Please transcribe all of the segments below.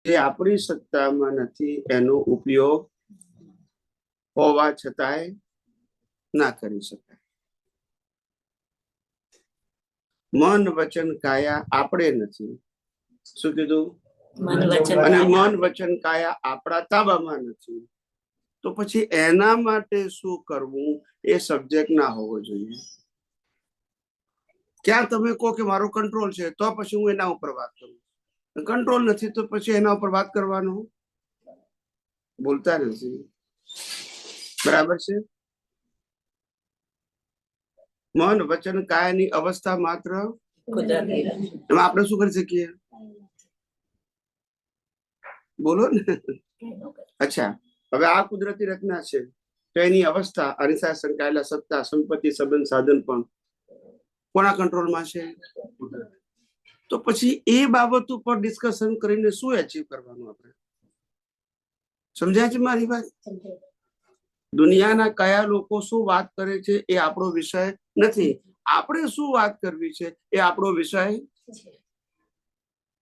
જે આપણી સત્તામાં નથી એનો ઉપયોગ હોવા છતાંય ના કરી શકાય. મન વચન કાયા આપણે નથી. શું કીધું? અને મન વચન કાયા આપણા તાબામાં નથી. તો પછી એના માટે શું કરવું એ સબ્જેક્ટ ના હોવો જોઈએ. ક્યાં તમે કહો કે મારો કંટ્રોલ છે તો પછી હું એના ઉપર વાત કરું. કંટ્રોલ નથી તો પછી એના ઉપર વાત કરવાનું બોલતા નથી. બરાબર છે? મન વચન કાયાની અવસ્થા માત્ર એમાં આપણે શું કરી શકીએ? બોલો ને. અચ્છા, હવે આ કુદરતી રચના છે તો એની અવસ્થા આની સાથે સંકળાયેલા સત્તા, સંપત્તિ, સંબંધ, સાધન પણ કોના કંટ્રોલમાં છે? તો પછી એ બાબત ઉપર ડિસ્કશન કરીને શું એચીવ કરવાનું આપણે? સમજાય છે મારી વાત? દુનિયાના કયા લોકો શું વાત કરે છે એ આપણો વિષય નથી. આપણે શું વાત કરવી છે એ આપણો વિષય.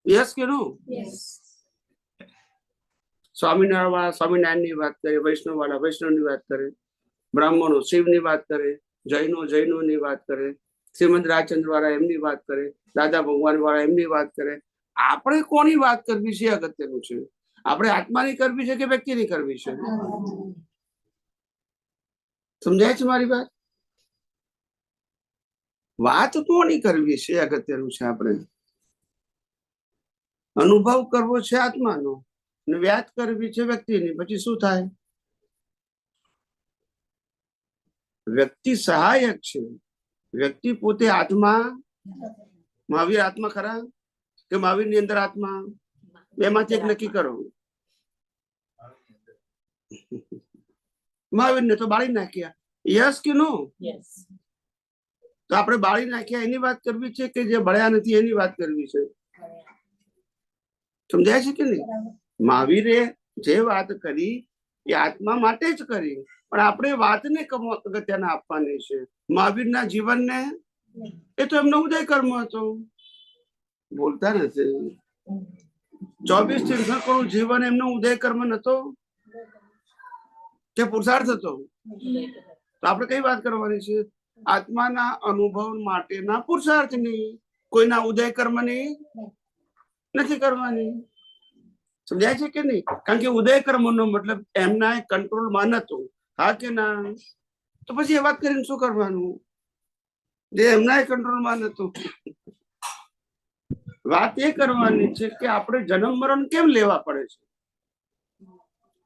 યસ કે નો? સ્વામિનારાયણ વાળા સ્વામિનારાયણ ની વાત કરે, વૈષ્ણવ વાળા વૈષ્ણવ ની વાત કરે, બ્રાહ્મણો શિવ ની વાત કરે, જૈનો ની વાત કરે, શ્રીમદ રાજચંદ્ર વાળા એમની વાત કરે, દાદા ભગવાન વાળા એમની વાત કરે. આપણે કોની વાત કરવી છે અગત્યનું છે. આપણે આત્માની કરવી છે કે વ્યક્તિની કરવી છે? સમજાય છે મારી વાત? વાત કોની કરવી છે અગત્યનું છે. આપણે અનુભવ કરવો છે આત્માનો ને વ્યાત કરવી છે વ્યક્તિની. પછી શું થાય? વ્યક્તિ સહાયક છે, વ્યક્તિ પોતે આત્મા. મહાવીર આત્મા ખરા કે મહાવીર ની અંદર આત્મા? બેમાંથી એક નક્કી કરો. મહાવીર ને તો બાળી નાખ્યા. યસ કે નો? તો આપણે બાળી નાખ્યા એની વાત કરવી છે કે જે બળ્યા નથી એની વાત કરવી છે? સમજાય છે કે નહીં? મહાવીરે જે વાત કરી એ આત્મા માટે જ કરી, પણ આપણે વાતને અગત્યના આપવાની છે. મહાવીરના જીવનને એ તો એમનો ઉદય કર્મ હતો. બોલતા નથી. 24 તીર્થંકરોનું જીવન એમનો ઉદય કર્મ નતો કે પુરુષાર્થ હતો? તો આપણે કઈ વાત કરવાની છે? આત્માના અનુભવ માટેના પુરુષાર્થની, કોઈના ઉદય કર્મની નથી કરવાની. સમજાય છે કે નહીં? કારણ કે ઉદય કર્મનો મતલબ એમના કંટ્રોલમાં નતું. હા કે ના? તો પછી એ વાત કરીને શું કરવાનું? જે એમના કંટ્રોલમાં નતું. વાત એ કરવાની છે કે આપણે જન્મ મરણ કેમ લેવા પડે છે?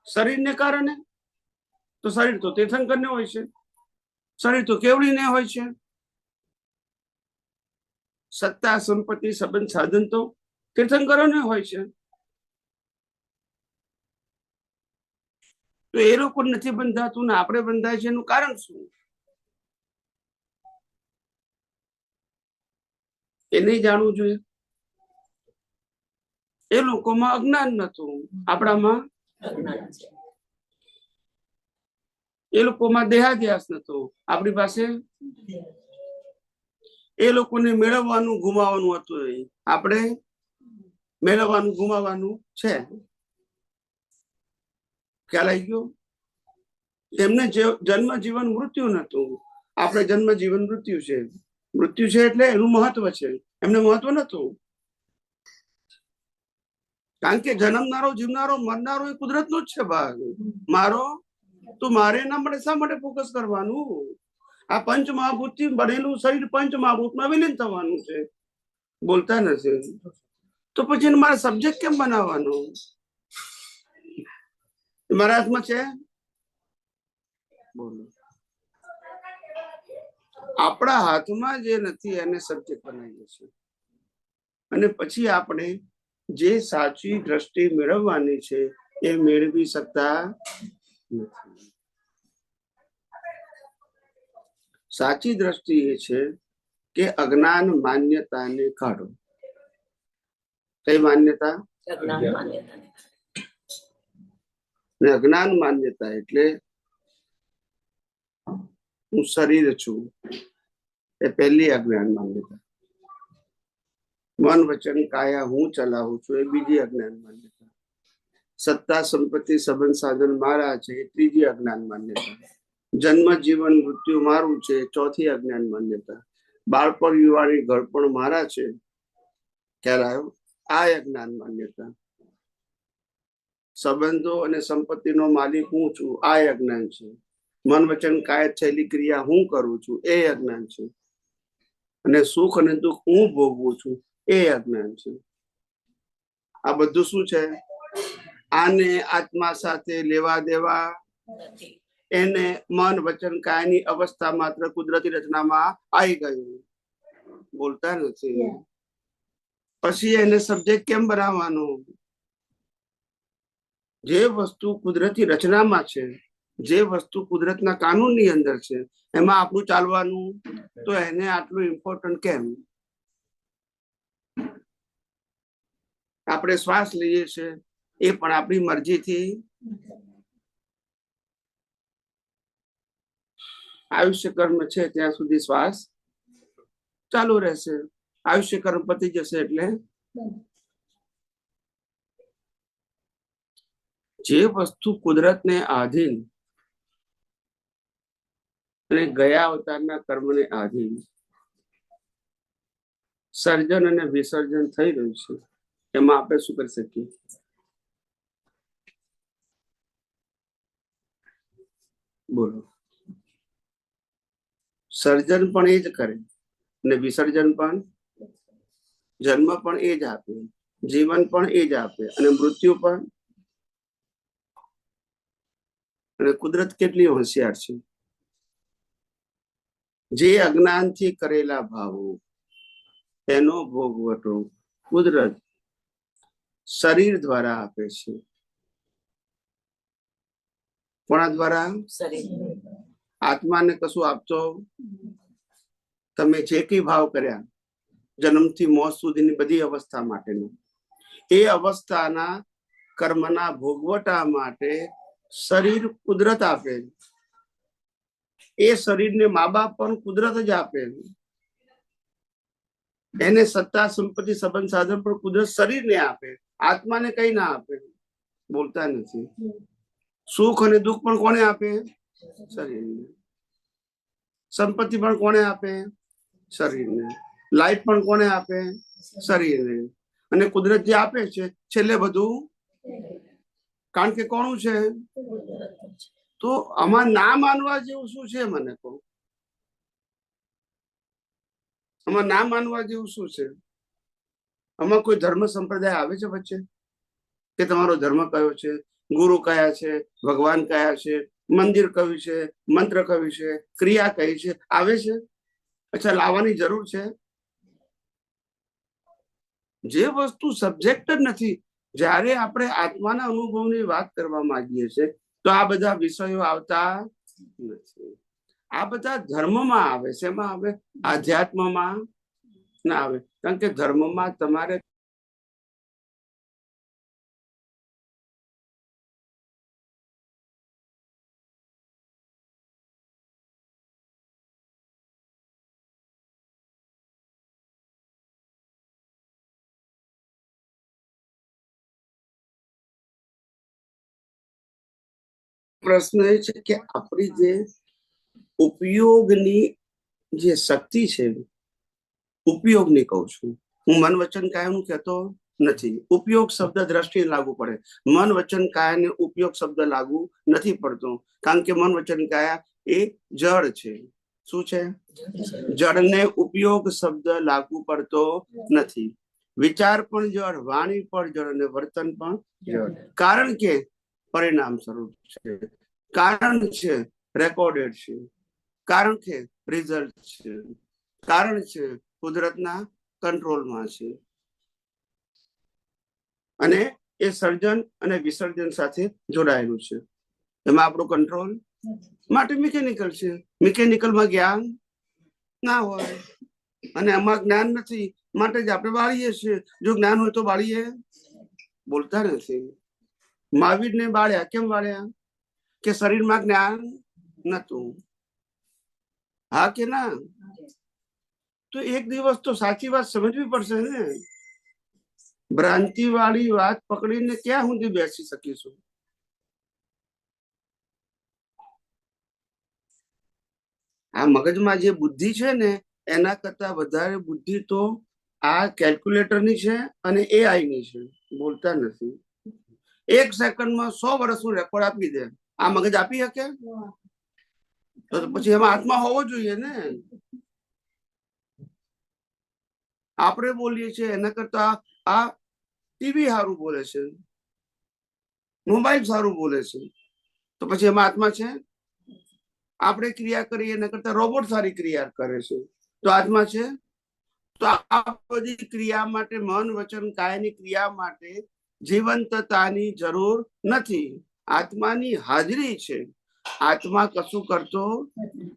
શરીરને કારણે. તો શરીર તો તીર્થંકરને હોય છે, શરીર તો કેવડીને હોય છે. સત્તા, સંપત્તિ, સંબંધ, સાધન તો તીર્થંકરોને હોય છે. તો એ લોકો નથી બંધાતું ને આપણે બંધાય છે, એનું કારણ શું? એ નહીં જાણવું જોઈએ. એ લોકોમાં અજ્ઞાન નતું, આપણામાં એ લોકોમાં દેહાધ્યાસ નતો, આપણી પાસે. એ લોકોને મેળવવાનું ગુમાવવાનું હતું, આપણે મેળવવાનું ગુમાવવાનું છે. ખ્યાલ આવી ગયો? એમને જન્મ જીવન મૃત્યુ નતું, આપણે જન્મ જીવન મૃત્યુ છે. મૃત્યુ છે એટલે એનું મહત્વ છે, એમને મહત્વ નતું. કારણ કે જન્મનારો, જીવનારો, મરનારો એ કુદરતનો જ છે ભાગ. મારો તો મારે એના માટે શા માટે ફોકસ કરવાનું? આ પંચ મહાભૂત થી બનેલું શરીર પંચ મહાભૂતમાં વિલીન થવાનું છે. બોલતા નથી. તો પછી મારે સબ્જેક્ટ કેમ બનાવવાનો? મારા હાથમાં છે? બોલો. આપણા હાથમાં જે નથી એને સબ્જેક્ટ બનાવીએ છીએ. અને પછી આપણે જે સાચી દ્રષ્ટિ મેળવવાની છે એ મેળવી શકતા નથી. સાચી દ્રષ્ટિ એ છે કે અજ્ઞાન માન્યતાને કાઢો. કઈ માન્યતા? અજ્ઞાન માન્યતા એટલે હું શરીર છું એ પહેલી અજ્ઞાન માન્યતા. મન વચન કાયા હું ચલાવું છું એ બીજી અજ્ઞાન માન્યતા. સત્તા સંપત્તિ સંબંધ સાધન મારા છે એ ત્રીજી અજ્ઞાન માન્યતા. જન્મ જીવન મૃત્યુ મારું છે ચોથી અજ્ઞાન માન્યતા. બાળપણ યુવાની ઘડપણ મારા છે, ખ્યાલ આવ્યો, આ અજ્ઞાન માન્યતા. સંબંધો અને સંપત્તિનો માલિક હું છું, આ અજ્ઞાન છે. મન વચન કાય થયેલી ક્રિયા હું કરું છું, એ અજ્ઞાન છે. અને સુખ અને દુઃખ હું ભોગવું છું, એ અજ્ઞાન છે. આ બધું શું છે? આને આત્મા સાથે લેવા દેવા એને મન વચન કાયની અવસ્થા માત્ર કુદરતી રચનામાં આવી ગયું. બોલતા નથી. પછી એને સબ્જેક્ટ કેમ બનાવવાનું? જે વસ્તુ કુદરતી રચનામાં છે, જે વસ્તુ કુદરતના કાનૂનની અંદર છે, એમાં આપણું ચાલવાનું, તો એને આટલું ઇમ્પોર્ટન્ટ કેમ? આપણે શ્વાસ લઈએ છીએ એ પણ આપણી મરજીથી. આયુષ્ય કર્મ છે ત્યાં સુધી શ્વાસ ચાલુ રહેશે. આયુષ્ય કર્મ પતી જશે એટલે જે વસ્તુ કુદરતને આધીન અને ગયા અવતારના કર્મને આધીન સર્જન અને વિસર્જન થઈ રહ્યું છે, એમાં આપણે શું કરી શકીએ? બોલો. સર્જન પણ એ જ કરે અને વિસર્જન પણ, જન્મ પણ એ જ આપે, જીવન પણ એ જ આપે અને મૃત્યુ પણ. અને કુદરત કેટલી હોશિયાર છે. જે અજ્ઞાનથી કરેલા ભાવો એનો ભોગવટો કુદરત શરીર દ્વારા આપે છે. કોના દ્વારા? આત્માને કશું આપતો. તમે જે કઈ ભાવ કર્યા જન્મથી મોત સુધીની બધી અવસ્થા માટેનો, એ અવસ્થાના કર્મના ભોગવટા માટે શરીર કુદરત આપે. એ શરીરને મા બાપ પણ કુદરત જ આપે. એને સત્તા સંપત્તિ સંબંધ સાધન પણ કુદરત શરીરને આપે, આત્માને કઈ ના આપે. બોલતા નથી. સુખ અને દુઃખ પણ કોને આપે? શરીરને. સંપત્તિ પણ કોને આપે? શરીરને. લાઈફ પણ કોને આપે? શરીરને. અને કુદરત જે આપે છે છેલ્લે બધું, કારણ કે કોનું છે? તો આમાં ના માનવા જેવું શું છે? મને કહો, આમાં ના માનવા જેવું શું છે? આમાં કોઈ ધર્મ સંપ્રદાય આવે છે વચ્ચે કે તમારો ધર્મ કયો છે, ગુરુ કયા છે, ભગવાન કયા છે, મંદિર કયું છે, મંત્ર કયું છે, ક્રિયા કઈ છે? આવે છે? અચ્છા, લાવવાની જરૂર છે? જે વસ્તુ સબ્જેક્ટ જ નથી, જ્યારે આપણે આત્માના અનુભવની વાત કરવા માંગીએ છીએ તો આ બધા વિષયો આવતા નથી. આ બધા ધર્મમાં આવે છે. એમાં આવે? આધ્યાત્મમાં ના આવે. કારણ કે ધર્મમાં તમારે પ્રશ્ન એ છે કે આપણી જે ઉપયોગની જે શક્તિ છે, ઉપયોગની કહું છું હું, મન વચન કાયનું કહેતો નથી. ઉપયોગ શબ્દ દ્રષ્ટિએ લાગુ પડે. મન વચન કાયાને ઉપયોગ શબ્દ લાગુ નથી પડતો, કારણ કે મન વચન કાયા એ જળ છે. શું છે? જળને ઉપયોગ શબ્દ લાગુ પડતો નથી. વિચાર પણ જળ, વાણી પણ જળ અને વર્તન પણ જળ. કારણ કે પરિણામ સ્વરૂપ છે, કારણ છે રેકોર્ડેડ છે, કારણ કે રિઝલ્ટ છે, કારણ છે કુદરતના કંટ્રોલમાં છે. અને એ સર્જન અને વિસર્જન સાથે જોડાયેલું છે. એમાં આપણો કંટ્રોલ માટે મિકેનિકલ છે. મિકેનિકલમાં જ્ઞાન ના હોય અને આમાં જ્ઞાન નથી માટે જ આપણે બાળીએ છીએ. જો જ્ઞાન હોય તો બાળીએ? બોલતા નથી. મહાવીરને બાળ્યા, કેમ બાળ્યા? કે શરીરમાં જ્ઞાન નતું. હા કે ના? તો એક દિવસ તો સાચી વાત સમજવી પડશે ને. ભ્રાંતિ વાળી વાત પકડીને ક્યાં સુધી બેસી શકીશું? આ મગજમાં જે બુદ્ધિ છે ને એના કરતા વધારે બુદ્ધિ તો આ કેલ્ક્યુલેટરની છે અને AI ની છે. બોલતા નથી. 1 સેકન્ડમાં 100 વર્ષનું રેકોર્ડ આપી દે. આ મગજ આપી શકે? તો પછી એમાં આત્મા હોવો જોઈએ ને. આપણે બોલીએ છીએ એના કરતા આ ટીવી સારું બોલે છે, મોબાઈલ સારું બોલે છે, તો પછી એમાં આત્મા છે? આપણે ક્રિયા કરીએ એના કરતા રોબોટ સારી ક્રિયા કરે છે, તો આત્મા છે? તો આ બધી ક્રિયા માટે, મન વચન કાયની ક્રિયા માટે જીવંતતાની જરૂર નથી. આત્માની હાજરી છે. આત્મા કશું કરતો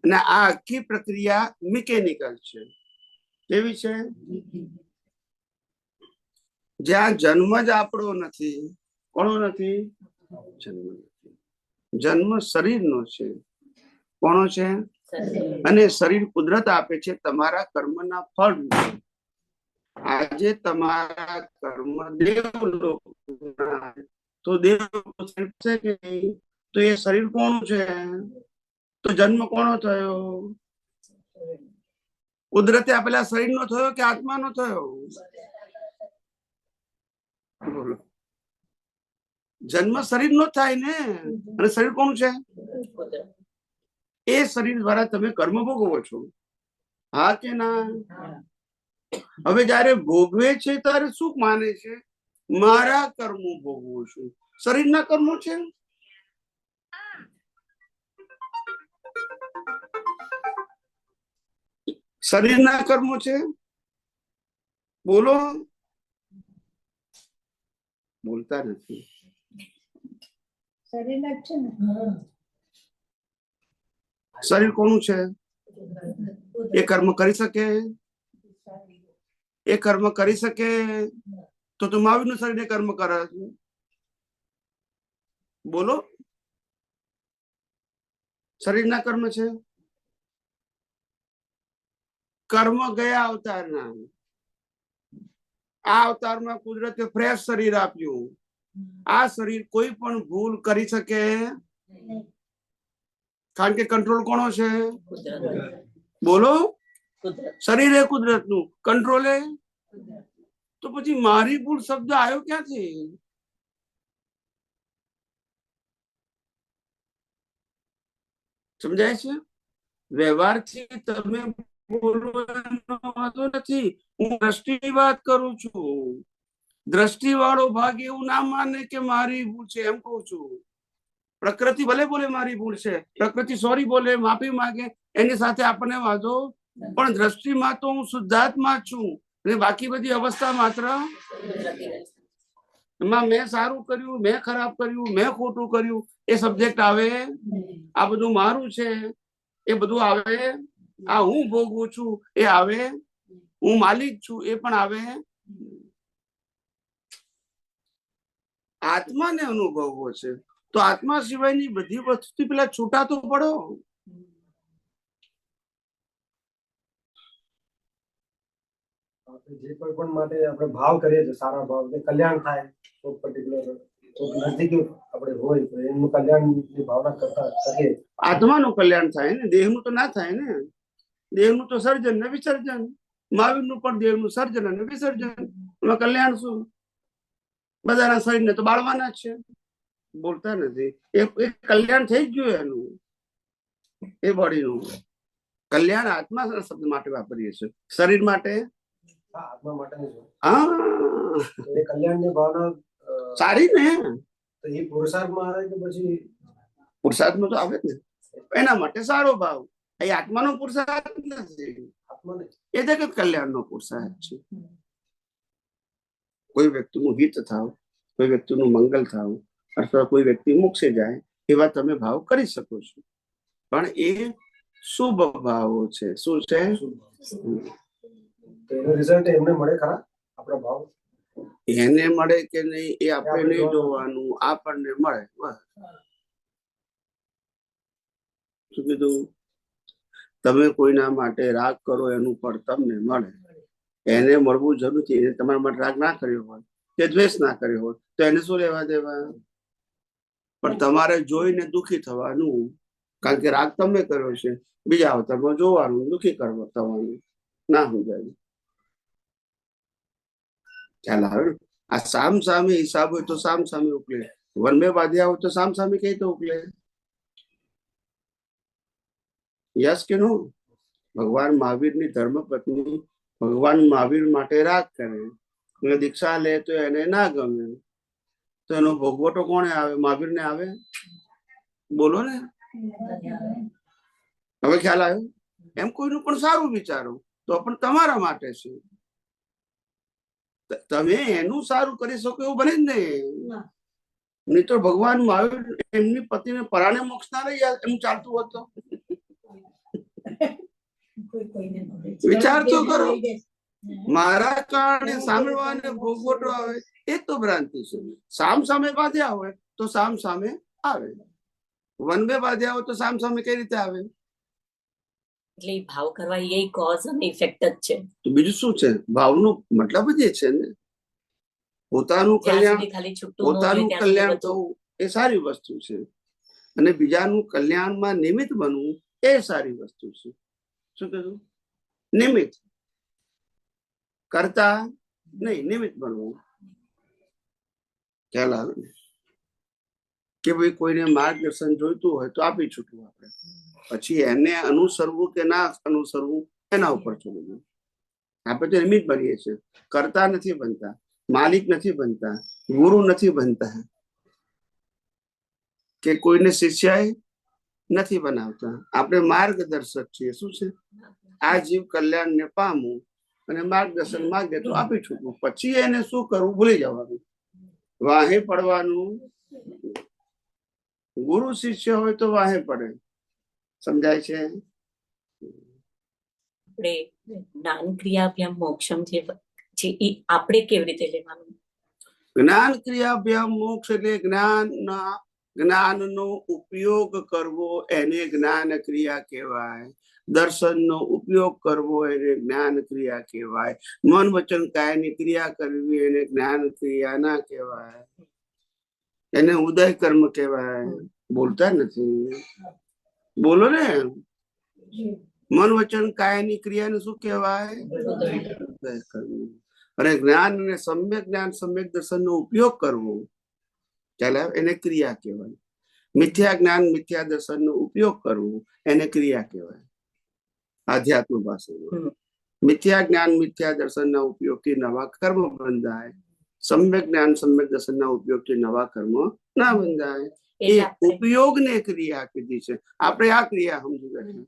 અને આ આખી પ્રક્રિયા મિકેનિકલ છે. કેવી છે? જ્યાં જન્મ જ આપણો નથી. કોનો નથી? જન્મ નથી. જન્મ શરીરનો છે. કોનો છે? અને શરીર કુદરત આપે છે તમારા કર્મના ફળ. આજે તમારા કર્મ દેવલોક, તો દેવ છે કે નહીં? તો એ શરીર કોનું છે? તો જન્મ કોનો થયો? કુદરતે આપેલા શરીરનો થયો કે આત્માનો થયો? બોલો. જન્મ શરીરનો થાય ને. અને શરીર કોનું છે? એ શરીર દ્વારા તમે કર્મ ભોગવો છો. હા કે ના? હવે જયારે ભોગવે છે ત્યારે શું માને છે? મારા કર્મો ભોગવું છું. શરીરના કર્મો છે. શરીરના કર્મો છે. બોલો. બોલતા નથી. શરીર કોનું છે? એ કર્મ કરી શકે? એ કર્મ કરી શકે તો મહાવીરનું શરીર કર્મ કરે છે. બોલો. શરીરના કર્મ છે. કર્મ ગયા અવતારના. આ અવતારમાં કુદરતે ફ્રેશ શરીર આપ્યું. આ શરીર કોઈ પણ ભૂલ કરી શકે? કારણ કે કંટ્રોલ કોનો છે? બોલો. શરીર એ કુદરતનું, કંટ્રોલ એ. તો પછી મારી ભૂલ શબ્દ આવ્યો ક્યાંથી? સમજાય છે? વ્યવહારથી તમે બોલવાનો નથી. હું દ્રષ્ટિની વાત કરું છું. દ્રષ્ટિ વાળો ભાગ એવું ના માને કે મારી ભૂલ છે એમ કઉ છું. પ્રકૃતિ ભલે બોલે મારી ભૂલ છે, પ્રકૃતિ સોરી બોલે, માફી માંગે, એની સાથે આપણને વાંધો, પણ દ્રષ્ટિમાં તો હું શુદ્ધાત્મા છું. અને બાકી બધી અવસ્થા માત્ર એમાં મેં સારું કર્યું, મેં ખરાબ કર્યું, મેં ખોટું કર્યું, એ સબ્જેક્ટ આવે? આ બધું મારું છે એ બધું આવે? આ હું ભોગવું છું એ આવે? હું માલિક છું એ પણ આવે? આત્માને અનુભવવો છે તો આત્મા સિવાયની બધી વસ્તુ પેલા છૂટા તો પડો. જે કોઈ પણ માટે આપણે ભાવ કરીએ છીએ, સારા ભાવ, કલ્યાણ થાય, તો પર્ટિક્યુલર નજદીકી આપણે હોય તો એનું કલ્યાણની ભાવના કરતા શકીએ. આત્માનું કલ્યાણ થાય ને, દેહનું તો ના થાય ને. દેહનું તો સર્જન ને વિસર્જન. મહાવીરનું પણ દેહનું સર્જન અને વિસર્જન. એમાં કલ્યાણ શું? બધાના શરીરને તો બાળવાના જ છે. બોલતા નથી. એ કલ્યાણ થઈ જ ગયું એનું. એ બોડીનું કલ્યાણ આત્મા શબ્દ માટે વાપરીએ છીએ. શરીર માટે આત્મા માટે હા, એ કલ્યાણની ભાવના સારી ને. તો એ પુરુષાર્થમાં આવે કે પછી પુરુષાર્થમાં તો આવે જ ને. એના માટે સારો ભાવ. એ આત્માનો પુરુષાર્થ નથી, એ જગત કલ્યાણનો પુરુષાર્થ છે. કોઈ વ્યક્તિનું હિત થાવ, કોઈ વ્યક્તિનું મંગલ થાવ, અથવા કોઈ વ્યક્તિ મોક્ષે જાય, એવા તમે ભાવ કરી શકો છો. પણ એ શુભ ભાવો છે. શું છે? એનો રિઝલ્ટ એમને મળે ખરા? આપણો ભાવ એને મળે કે નહીં એ આપણે નહીં જોવાનું, આપણને મળે. શું કીધું? તમે કોઈના માટે રાગ કરો એનું ફળ તમને મળે. એને મળવું જરૂર છે. તમારા માટે રાગ ના કર્યો હોય કે દ્વેષ ના કર્યો હોત તો એને શું લેવા દેવા? પણ તમારે જોઈને દુઃખી થવાનું, કારણ કે રાગ તમે કર્યો છે, બીજા અવતારમાં જોવાનું, દુઃખી કરવા થવાનું. ના સમજાય? ખ્યાલ આવે? આ સામ સામે હિસાબ હોય તો સામ સામે ઉકલે, વન મેં બાંધ્યા હોય તો સામ સામે કઈ તો ઉકલે. યસ કે નો? ભગવાન મહાવીરની ધર્મપત્ની ભગવાન મહાવીર માટે રાગ કરે અને દીક્ષા લે તો એને ના ગમે, તો એનો ભોગવટો કોને આવે? મહાવીર ને આવે? બોલો ને. હવે ખ્યાલ આવ્યો? એમ કોઈનું પણ સારું વિચારો તો પણ તમારા માટે છે. તમે એનું સારું કરી શકો એવું બને જ નહીં. નહીં તો ભગવાન મહાવીર એમની પતિને પરાણે મોક્ષ ના લઈ જાય એમ ચાલતું હોત તો? વિચાર તો કરો. મારા કારણે સાંભળવાને ભોગવટો આવે એ તો ભ્રાંતિ છે. સામ સામે બાંધ્યા હોય તો સામ સામે આવે, વન બે બાંધ્યા હોય તો સામ સામે કઈ રીતે આવે? એટલે ભાવ કરવા એ કોઝ અને ઇફેક્ટ જ છે. તો બીજું શું છે? ભાવનો મતલબ જ એ છે ને, પોતાનું કલ્યાણ, ખાલી છૂટું પોતાનું કલ્યાણ થવું એ સારી વસ્તુ છે, અને બીજાનું કલ્યાણમાં નિમિત્ત બનવું એ સારી વસ્તુ છે. શું કીધું? નિમિત્ત, કરતા નહીં, નિમિત્ત બનવું. ખ્યાલ આવે ને? કે ભાઈ કોઈને માર્ગદર્શન જોઈતું હોય તો આપી છૂટવું આપણે, પછી એને અનુસરવું કે ના અનુસરવું એના ઉપર છોડવું. આપણે તો નિમિત્ત બનીએ છીએ, કરતા નથી બનતા, માલિક નથી બનતા, ગુરુ નથી બનતા, કે કોઈને શિષ્યાય નથી બનાવતા. આપણે માર્ગદર્શક છીએ. શું છે? આ જીવ કલ્યાણને પામવું અને માર્ગદર્શન માંગે તો આપી છૂટવું, પછી એને શું કરવું ભૂલી જવાનું, વાહે પડવાનું. ગુરુ શિષ્ય હોય તો વાહે પડે. સમજાય છે? આપણે જ્ઞાન ક્રિયાભ્યામ મોક્ષમ જે છે એ આપણે કેવી રીતે લેવાનું? જ્ઞાન ક્રિયાભ્યામ મોક્ષ એટલે જ્ઞાનનો ઉપયોગ કરવો એને જ્ઞાન ક્રિયા કહેવાય. દર્શનનો ઉપયોગ કરવો એને જ્ઞાન ક્રિયા કહેવાય. મન વચન કાયની ક્રિયા કરવી એને જ્ઞાન ક્રિયા ના કહેવાય, એને ઉદય કર્મ કહેવાય. બોલતા નથી, બોલો ને. મન વચન કાયની ક્રિયાને શું કહેવાય? ઉદય કર્મ. અને જ્ઞાન અને સમ્યક જ્ઞાન સમ્યક દર્શનનો ઉપયોગ કરવો ચાલે એને ક્રિયા કહેવાય. મિથ્યા જ્ઞાન મિથ્યા દર્શનનો ઉપયોગ કરવો એને ક્રિયા કહેવાય. આધ્યાત્મ ભાષામાં મિથ્યા જ્ઞાન મિથ્યા દર્શનના ઉપયોગથી નવા કર્મ બંધાય, સમ્યક જ્ઞાન સમ્યક દર્શનના ઉપયોગથી નવા કર્મ ના બંધાય. એ ઉપયોગને ક્રિયા કીધી છે. આપણે આ ક્રિયા સમજી ગયા.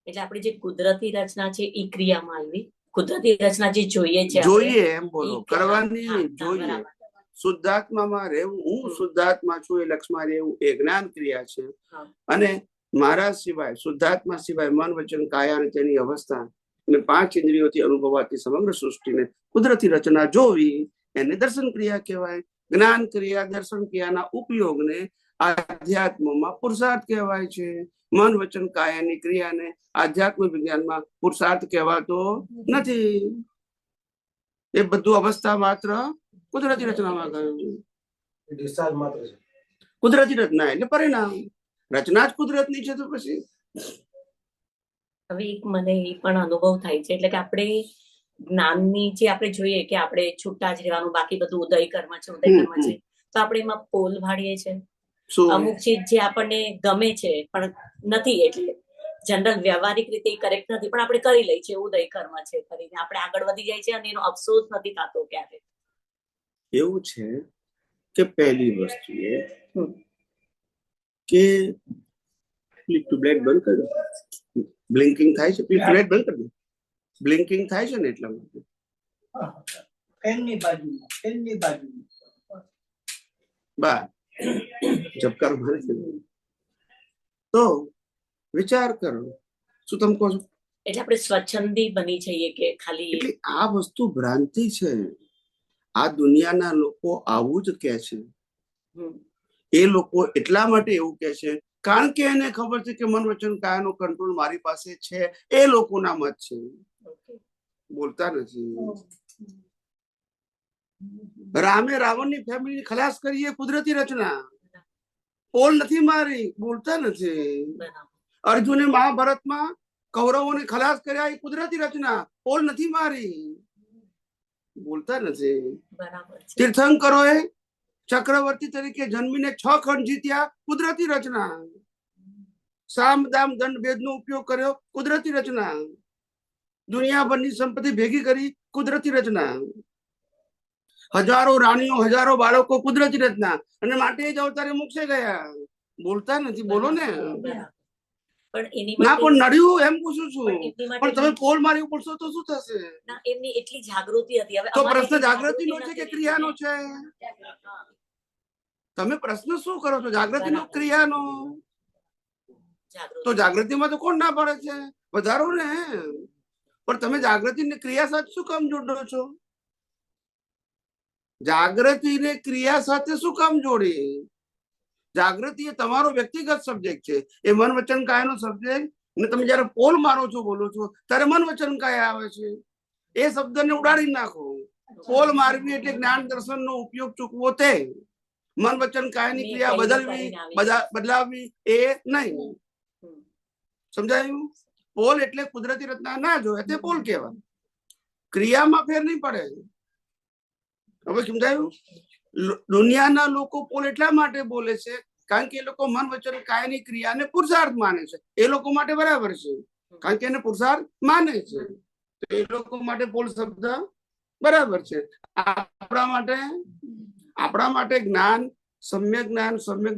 એટલે આપણે જે કુદરતી રચના છે એ ક્રિયામાં આવી. કુદરતી રચના જે જોઈએ છે, જોઈએ એમ બોલો, કરવાની જોઈએ. શુદ્ધાત્મામાં રહેવું, હું શુદ્ધાત્મા છું એ લક્ષમાં રહેવું એ જ્ઞાન ક્રિયા છે. અને મારા સિવાય, શુદ્ધાત્મા સિવાય મન વચન કાયા અને તેની અવસ્થા અને 5 ઇન્દ્રિયોથી અનુભવાતી સમગ્ર સૃષ્ટિને કુદરતી રચના જોવી એને દર્શન ક્રિયા કહેવાય. જ્ઞાન ક્રિયા દર્શન ક્રિયાના ઉપયોગને આધ્યાત્મમાં પુરુષાર્થ કહેવાય છે. મન વચન કાયાની ક્રિયાને આધ્યાત્મ વિજ્ઞાનમાં પુરુષાર્થ કહેવાતો નથી. એ બધું અવસ્થા માત્ર કુદરતી રચનામાં ગયું. ડિસ્ચાર્જ માત્ર છે. કુદરતી રચના એટલે પરિણામ. રચના જ કુદરતની છે તો પછી. હવે એક મને એ પણ અનુભવ થાય છે, એટલે કે આપણે જ્ઞાનની જે આપણે જોઈએ કે આપણે છૂટા જ રહેવાનું, બાકી બધું ઉદય કર્મ છે, ઉદય કર્મ છે, તો આપણે એમાં પોલ ભાડીએ છીએ. અમુક ચીજ જે આપણને ગમે છે પણ નથી, એટલે જનરલ વ્યવહારિક રીતે કરેક્ટ નથી, પણ આપણે કરી લઈએ છીએ, ઉદય કર્મ છે કરીને આપણે આગળ વધી જાય છે અને એનો અફસોસ નથી થતો ક્યારે. એવું છે કે પહેલી વસ્તુ એ કે ટ્યુબલાઇટ બંધ કરી દો. બ્લિંકિંગ થાય છે, ટ્યુબલાઇટ બંધ કરી દો. બ્લિંકિંગ થાય છે ને એટલા માટે. બા ઝબકાર મારે છે. તો વિચાર કરો, શું તમે કહો છો? એટલે આપણે સ્વચ્છંદી બની જઈએ કે ખાલી. એટલે આ વસ્તુ ભ્રાંતિ છે. આ દુનિયાના લોકો આવું જ કે છે. એ લોકો એટલા માટે એવું કે છે કારણ કે એને ખબર છે કે મન વચન કાયાનો કંટ્રોલ મારી પાસે છે. એ લોકોના મત છે, બોલતા નથી. રામે રાવણની ફેમિલી ખલાસ કરી એ કુદરતી રચના. પોલ નથી મારી, બોલતા નથી. બરાબર. અર્જુને મહાભારતમાં કૌરવોને ખલાસ કર્યા એ કુદરતી રચના, પોલ નથી મારી, બોલતા નથી. બરાબર છે. તીર્થંકરોએ ચક્રવર્તી તરીકે જન્મીને 6 ખંડ જીત્યા, કુદરતી રચના. સામ દામ દંડ ભેદ નો ઉપયોગ કર્યો, કુદરતી રચના. દુનિયાભરની સંપત્તિ ભેગી કરી, કુદરતી રચના. હજારો રાણીઓ, હજારો બાળકો, કુદરતી રચના. અને માટે જ અવતારે મોક્ષે ગયા, બોલતા નથી. બોલો ને. બરાબર. પણ એની ના માટે પણ નડ્યું એમ પૂછું છું. પણ એમની માટે પણ તમે પોલ મારી પડશો તો શું થશે? ના, એમની એટલી જાગૃતિ હતી. હવે તો અમારે પ્રશ્ન એટલી જાગૃતિ નો છે નથી કે રહેતી. ક્રિયાનો છે? હા, તમે પ્રશ્ન શું કરો છો, જાગૃતિ નો બરાબર. ક્રિયાનો? જાગૃતિ. તો જાગૃતિમાં તો કોણ ના પાડે છે? વધારો ને. પણ તમે જાગૃતિ ને ક્રિયા સાથે શું કામ જોડો છો? જાગૃતિ ને ક્રિયા સાથે શું કામ જોડી? જાગૃતિ એ તમારો વ્યક્તિગત સબ્જેક્ટ છે. એ મન વચન કાયા નો સબ્જેક્ટ. ને તમે જયારે પોલ મારો છો, બોલો છો, ત્યારે મન વચન કાયા આવે છે. એ શબ્દને ઉડાડી નાખો. પોલ મારવી એટલે જ્ઞાન દર્શન નો ઉપયોગ ચૂકવો તે. મન વચન કાયાની ક્રિયા બદલવી, બદલાવવી એ નહીં. સમજાયું? પોલ એટલે કુદરતી રચના ના જોયે તે પોલ કહેવાય. ક્રિયામાં ફેર નહીં પડે. હવે સમજાયું? દુનિયાના લોકો પોલ એટલા માટે બોલે છે કારણ કે એ લોકો મન વચન કાયાની ક્રિયાને પુરુષાર્થ માને છે. એ લોકો માટે બરાબર છે, કારણ કે એને પુરુષાર્થ માને છે. તો એ લોકો માટે પોલ શબ્દ બરાબર છે. આપણા માટે જ્ઞાન, સમ્યક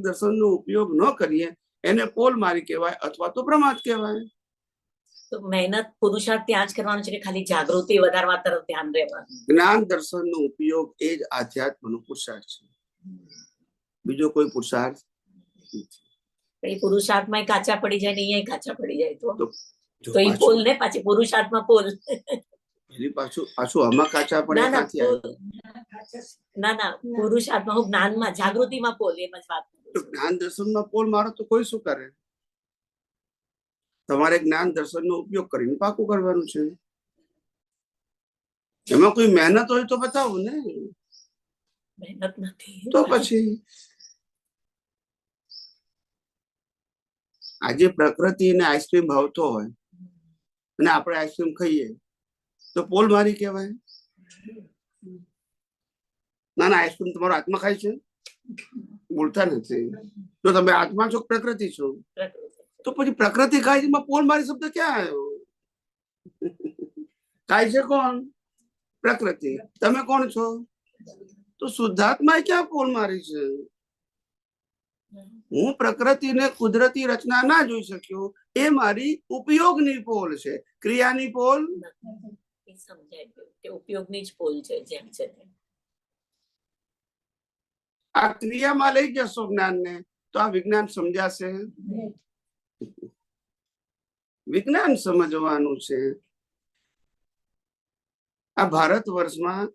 દર્શન નો ઉપયોગ ન કરીએ એને પોલ મારી કહેવાય, અથવા તો પ્રમાદ કહેવાય. તો મહેનત, પુરુષાર્થ ત્યાં જ કરવાનો છે કે ખાલી જાગૃતિ વધારવા તરફ ધ્યાન રહેવાનું? જ્ઞાન દર્શન નો ઉપયોગ એ જ આધ્યાત્મનો પુરુષાર્થ છે, બીજો કોઈ પુરુષાર્થ એ પુરુષાર્થમાં કાચા પડી જાય ને અહીંયા કાચા પડી જાય તો એ પાછું પોલ ને પાછી પુરુષાર્થમાં પોલ. પાછું આમાં કાચા પડે ના ક્યાંથી આવે? ના, પુરુષાર્થમાં, હું જ્ઞાનમાં, જાગૃતિમાં પોલ, એમ જ વાત કરું તો છું. જ્ઞાન દર્શનમાં પોલ મારો તો કોઈ શું કરે? તમારે જ્ઞાન દર્શન નો ઉપયોગ કરીને પાકું કરવાનું છે. એમાં કોઈ મહેનત હોય તો બતાવો ને. મહેનત નથી તો પછી આજે પ્રકૃતિ ને આઈસ્ક્રીમ ભાવતો હોય અને આપણે આઈસ્ક્રીમ ખાઈએ તો પોલ મારી કહેવાય? ના, આઈસ્ક્રીમ તમારો આત્મા ખાય છે, બોલતા નથી. તો તમે આત્મા છો, પ્રકૃતિ છો? તો પછી પ્રકૃતિ ખાય છે, પોલ મારી શબ્દ ક્યાં આવ્યો? ખાય છે કોણ? પ્રકૃતિ. તમે કોણ છો? તો શુદ્ધાત્મા ક્યાં પોલ મારી છે? હું પ્રકૃતિને કુદરતી રચના ના જોઈ શક્યો, એ મારી ઉપયોગની પોલ છે. ક્રિયાની પોલ સમજાય કે ઉપયોગની જ પોલ છે. જેમ છે આ ક્રિયામાં લઈ જશો જ્ઞાનને તો આ વિજ્ઞાન સમજાશે? વિજ્ઞાન સમજવાનું છે. આ ભારત વર્ષમાં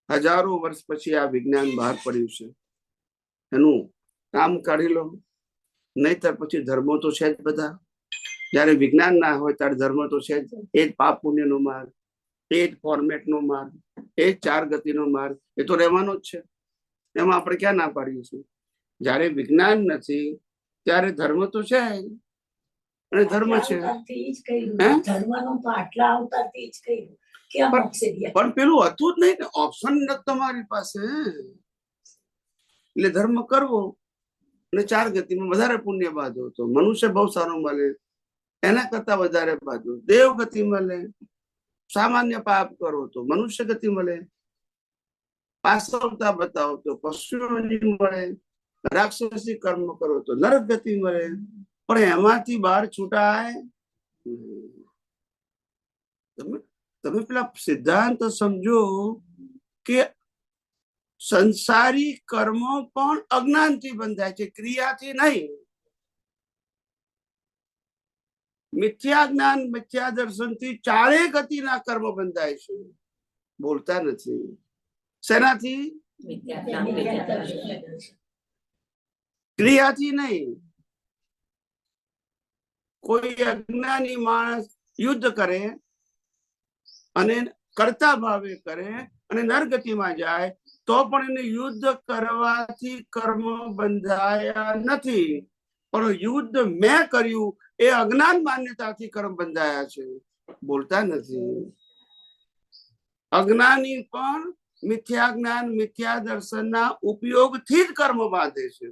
હજારો વર્ષ પછી આ વિજ્ઞાન બહાર પડ્યું છે. એનું કામ કાઢી લો, નહીતર પછી ધર્મો તો છે જ બધા. જયારે વિજ્ઞાન ના હોય ત્યારે ધર્મ તો છે જ. એ જ પાપ પુણ્ય નો માર્ગ, એ જ ફોર્મેટ નો માર્ગ, એ જ 4 ગતિનો માર્ગ, એ તો રહેવાનો જ છે. એમાં આપણે ક્યાં ના પાડીએ છીએ? જયારે વિજ્ઞાન નથી ત્યારે ધર્મ તો છે, અને ધર્મ છે. પણ પેલું હતું જ નહીં ને, ઓપ્શન નથી તમારી પાસે. એટલે ધર્મ કરવો અને 4 ગતિમાં વધારે પુણ્ય બાંધો તો મનુષ્ય બહુ સારો મળે, એના કરતા વધારે બાંધો દેવ ગતિ મળે. સામાન્ય પાપ કરો તો મનુષ્ય ગતિ મળે, પાસવતા બતાવો તો પશુઓની મળે, રાક્ષસી કર્મ કરો તો નરક ગતિ મળે. પણ એમાંથી બહાર છૂટાય. તમે પેલા સિદ્ધાંત સમજો કે સંસારી કર્મો પણ અજ્ઞાનથી બંધાય છે, ક્રિયાથી નહીં. મિથ્યા જ્ઞાન, મિથ્યા દર્શનથી 4 ગતિના કર્મ બંધાય છે, બોલતા નથી. શેનાથી? ક્રિયાથી નહીં. કોઈ અજ્ઞાની માણસ યુદ્ધ કરે અને કરતા ભાવે કરે અને નરગતિમાં જાય તો પણ એને યુદ્ધ કરવાથી કર્મ બંધાયા નથી, પણ યુદ્ધ મેં કર્યું એ અજ્ઞાન માન્યતાથી કર્મ બંધાયા છે. બોલતા નથી. અજ્ઞાની પણ મિથ્યા જ્ઞાન મિથ્યા દર્શનના ઉપયોગથી જ કર્મ બાંધે છે.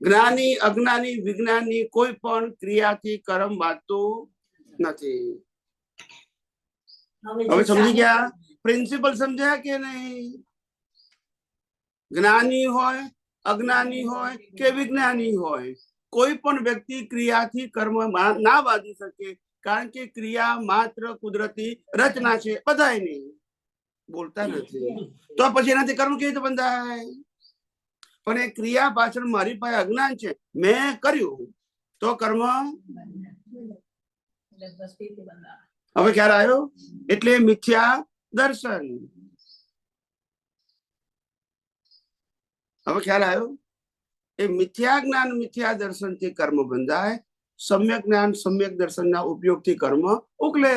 જ્ઞાની અજ્ઞાની વિજ્ઞાની કોઈ પણ ક્રિયાથી કર્મ બાંધતું નથી. હવે સમજી ગયા? પ્રિન્સિપલ સમજ્યા કે નહીં? જ્ઞાની હોય અજ્ઞાની હોય કે વિજ્ઞાની હોય, કોઈ પણ વ્યક્તિ ક્રિયાથી કર્મ ના બાંધી શકે, કારણ કે ક્રિયા માત્ર કુદરતી રચના છે. બધાય નહીં. બોલતા નથી. તો પછી એનાથી કર્મ કેવી રીતે બંધાય? પણ એ ક્રિયા પાછળ મારી પાસે અજ્ઞાન છે, મેં કર્યું તો કર્મ. હવે ખ્યાલ આવ્યો? એટલે મિથ્યા દર્શન. હવે ખ્યાલ આવ્યો? એ મિથ્યા જ્ઞાન મિથ્યા દર્શન થી કર્મ બંધાય, સમ્યક જ્ઞાન સમ્યક દર્શન ના ઉપયોગ થી કર્મ ઉકલે.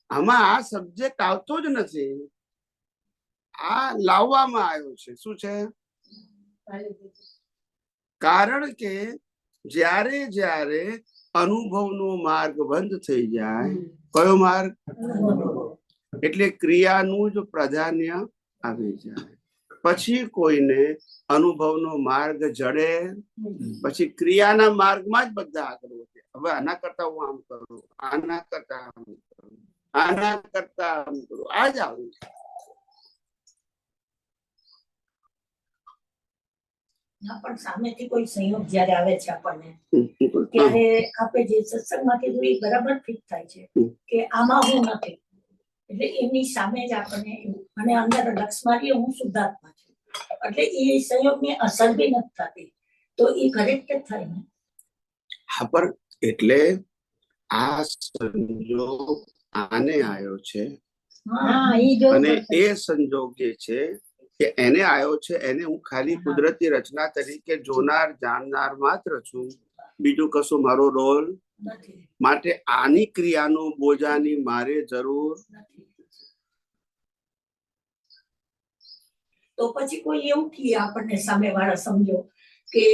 આમાં આ સબ્જેક્ટ આવતો જ નથી, આ લાવવામાં આવ્યો છે. શું છે? કારણ કે જ્યારે જ્યારે અનુભવનો માર્ગ બંધ થઈ જાય, કયો માર્ગ? એટલે ક્રિયાનું જ પ્રાધાન્ય આવી જાય. પછી કોઈને અનુભવનો માર્ગ જડે, પછી ક્રિયાના માર્ગમાં જ બધા આગળ વધે. હવે આના કરતા હું આમ કરું, આના કરતા આમ કરું, આના કરતા આમ કરું, આ જ આવું. પણ સામેથી કોઈ સંયોગ જયારે આવે છે આપણને, ત્યારે આપણે જે સત્સંગમાં કીધું એ બરાબર ફિટ થાય છે કે આમાં હું નથી, એટલે એમની સામે જ આપણને અને અંદર લક્ષ મારીએ હું શુદ્ધાત્મા છું, એટલે એ સંયોગની અસર બી નથી થતી, તો એ કરેક્ટ જ થાય ને. હા, પણ એટલે આ સંજોગ આને આવ્યો છે, અને એ સંજોગ જે છે કે એને આવ્યો છે, એને હું ખાલી કુદરતી રચના તરીકે જોનાર જાણનાર માત્ર છું, બીજું કશું મારો રોલ નથી. માટે આની ક્રિયાનો બોજાની મારે જરૂર. તો પછી કોઈ એવું કહે આપણને સામે વાળા સમજો કે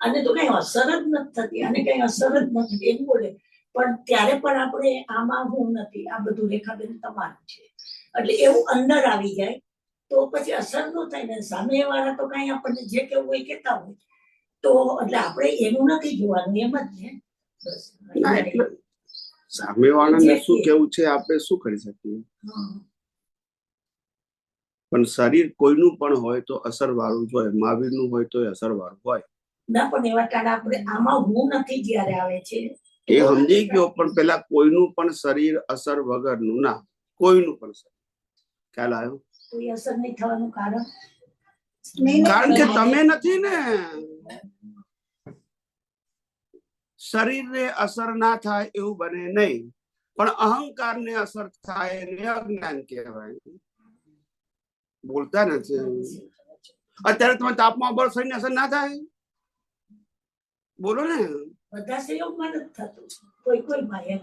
આને તો કઈ અસર જ નથી થતી, આને કઈ અસર જ નથી એમ બોલે, પણ ત્યારે પણ આપણે આમાં હું નથી, આ બધું રેખાબેન તમારું છે, એટલે એવું અંદર આવી જાય તો પછી અસર ન થાય ને. સામે વાળા તો કઈ આપણને જે કેવું હોય કેતા હોય, તો એટલે આપણે એનું નથી જોવાનું, એમ જ ને. સામે વાળાને શું કેવું છે આપણે શું કરી શકીએ? પણ શરીર કોઈનું પણ હોય તો અસર વાળું જ હોય. મહાવીરનું હોય તો અસર વાળું હોય ના, પણ એવા ટાણે આપણે આમાં હું નથી જયારે આવે છે એ સમજી ગયો. પણ પેલા કોઈનું પણ શરીર અસર વગરનું ના, કોઈનું પણ શરીર. ખ્યાલ આવ્યો? કોઈ અસર નહીં થવાનું કારણ કારણ કે તમે નથી ને. શરીરને અસર ના થાય એવું બને નહીં, પણ અહંકાર ને અસર થાય એને અજ્ઞાન કહેવાય. બોલતા નથી. અત્યારે તમે તાપમાં બળ શરીરને અસર ના થાય? બોલો ને. બધા સંયોગમાં નથી થતું, કોઈ કોઈ માં એમ.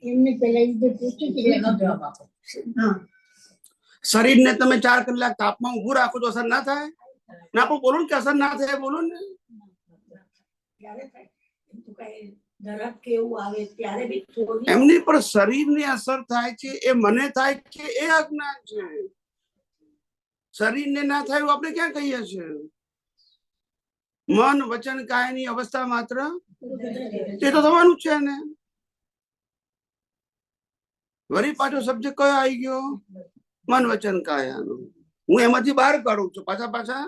એમને પેલા પૂછ્યું શરીરને તમે 4 કલાક તાપમાં ઊભું રાખો તો અસર ના થાય? ના, પણ બોલો ને કે અસર ના થાય. બોલો ને. ત્યારે થાય એમ તો કઈ દરદ કે એવું આવે ત્યારે બી થોડી એમની પણ શરીરની અસર થાય છે એ મને થાય છે એ અજ્ઞાન છે. શરીરને ના થાય એવું આપણે ક્યાં કહીએ છીએ? મન વચન કાયની અવસ્થા માત્ર તે તો થવાનું છે ને. વળી પાછો સબ્જેક્ટ કયો આવી ગયો? મન વચન કાયાનો. હું એમાંથી બહાર કાઢું છું પાછા.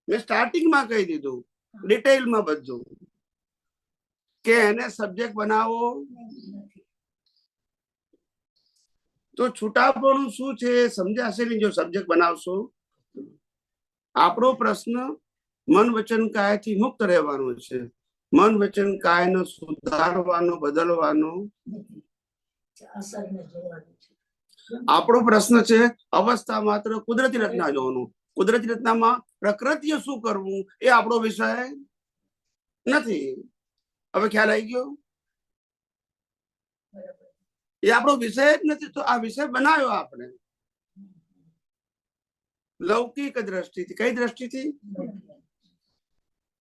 મેં સ્ટાર્ટિંગમાં કહી દીધું, ડિટેલમાં બધું, કે એને સબ્જેક્ટ બનાવો. તો છૂટાપણું શું છે સમજાશે નહીં જો સબ્જેક્ટ બનાવશો. આપણો પ્રશ્ન મન વચન કાયથી મુક્ત રહેવાનો છે. મન વચન કાયનો સુધારવાનો, બદલવાનો અસરને જોવાનું છે. આપણો પ્રશ્ન છે અવસ્થા માત્ર કુદરતી રચના જોવાનું. કુદરતી રચનામાં પ્રકૃતિએ શું કરવું એ આપણો વિષય નથી. હવે ખ્યાલ આવી ગયો? એ આપણો વિષય જ નથી, તો આ વિષય બનાવ્યો આપણે લૌકિક દ્રષ્ટિથી. કઈ દ્રષ્ટિથી?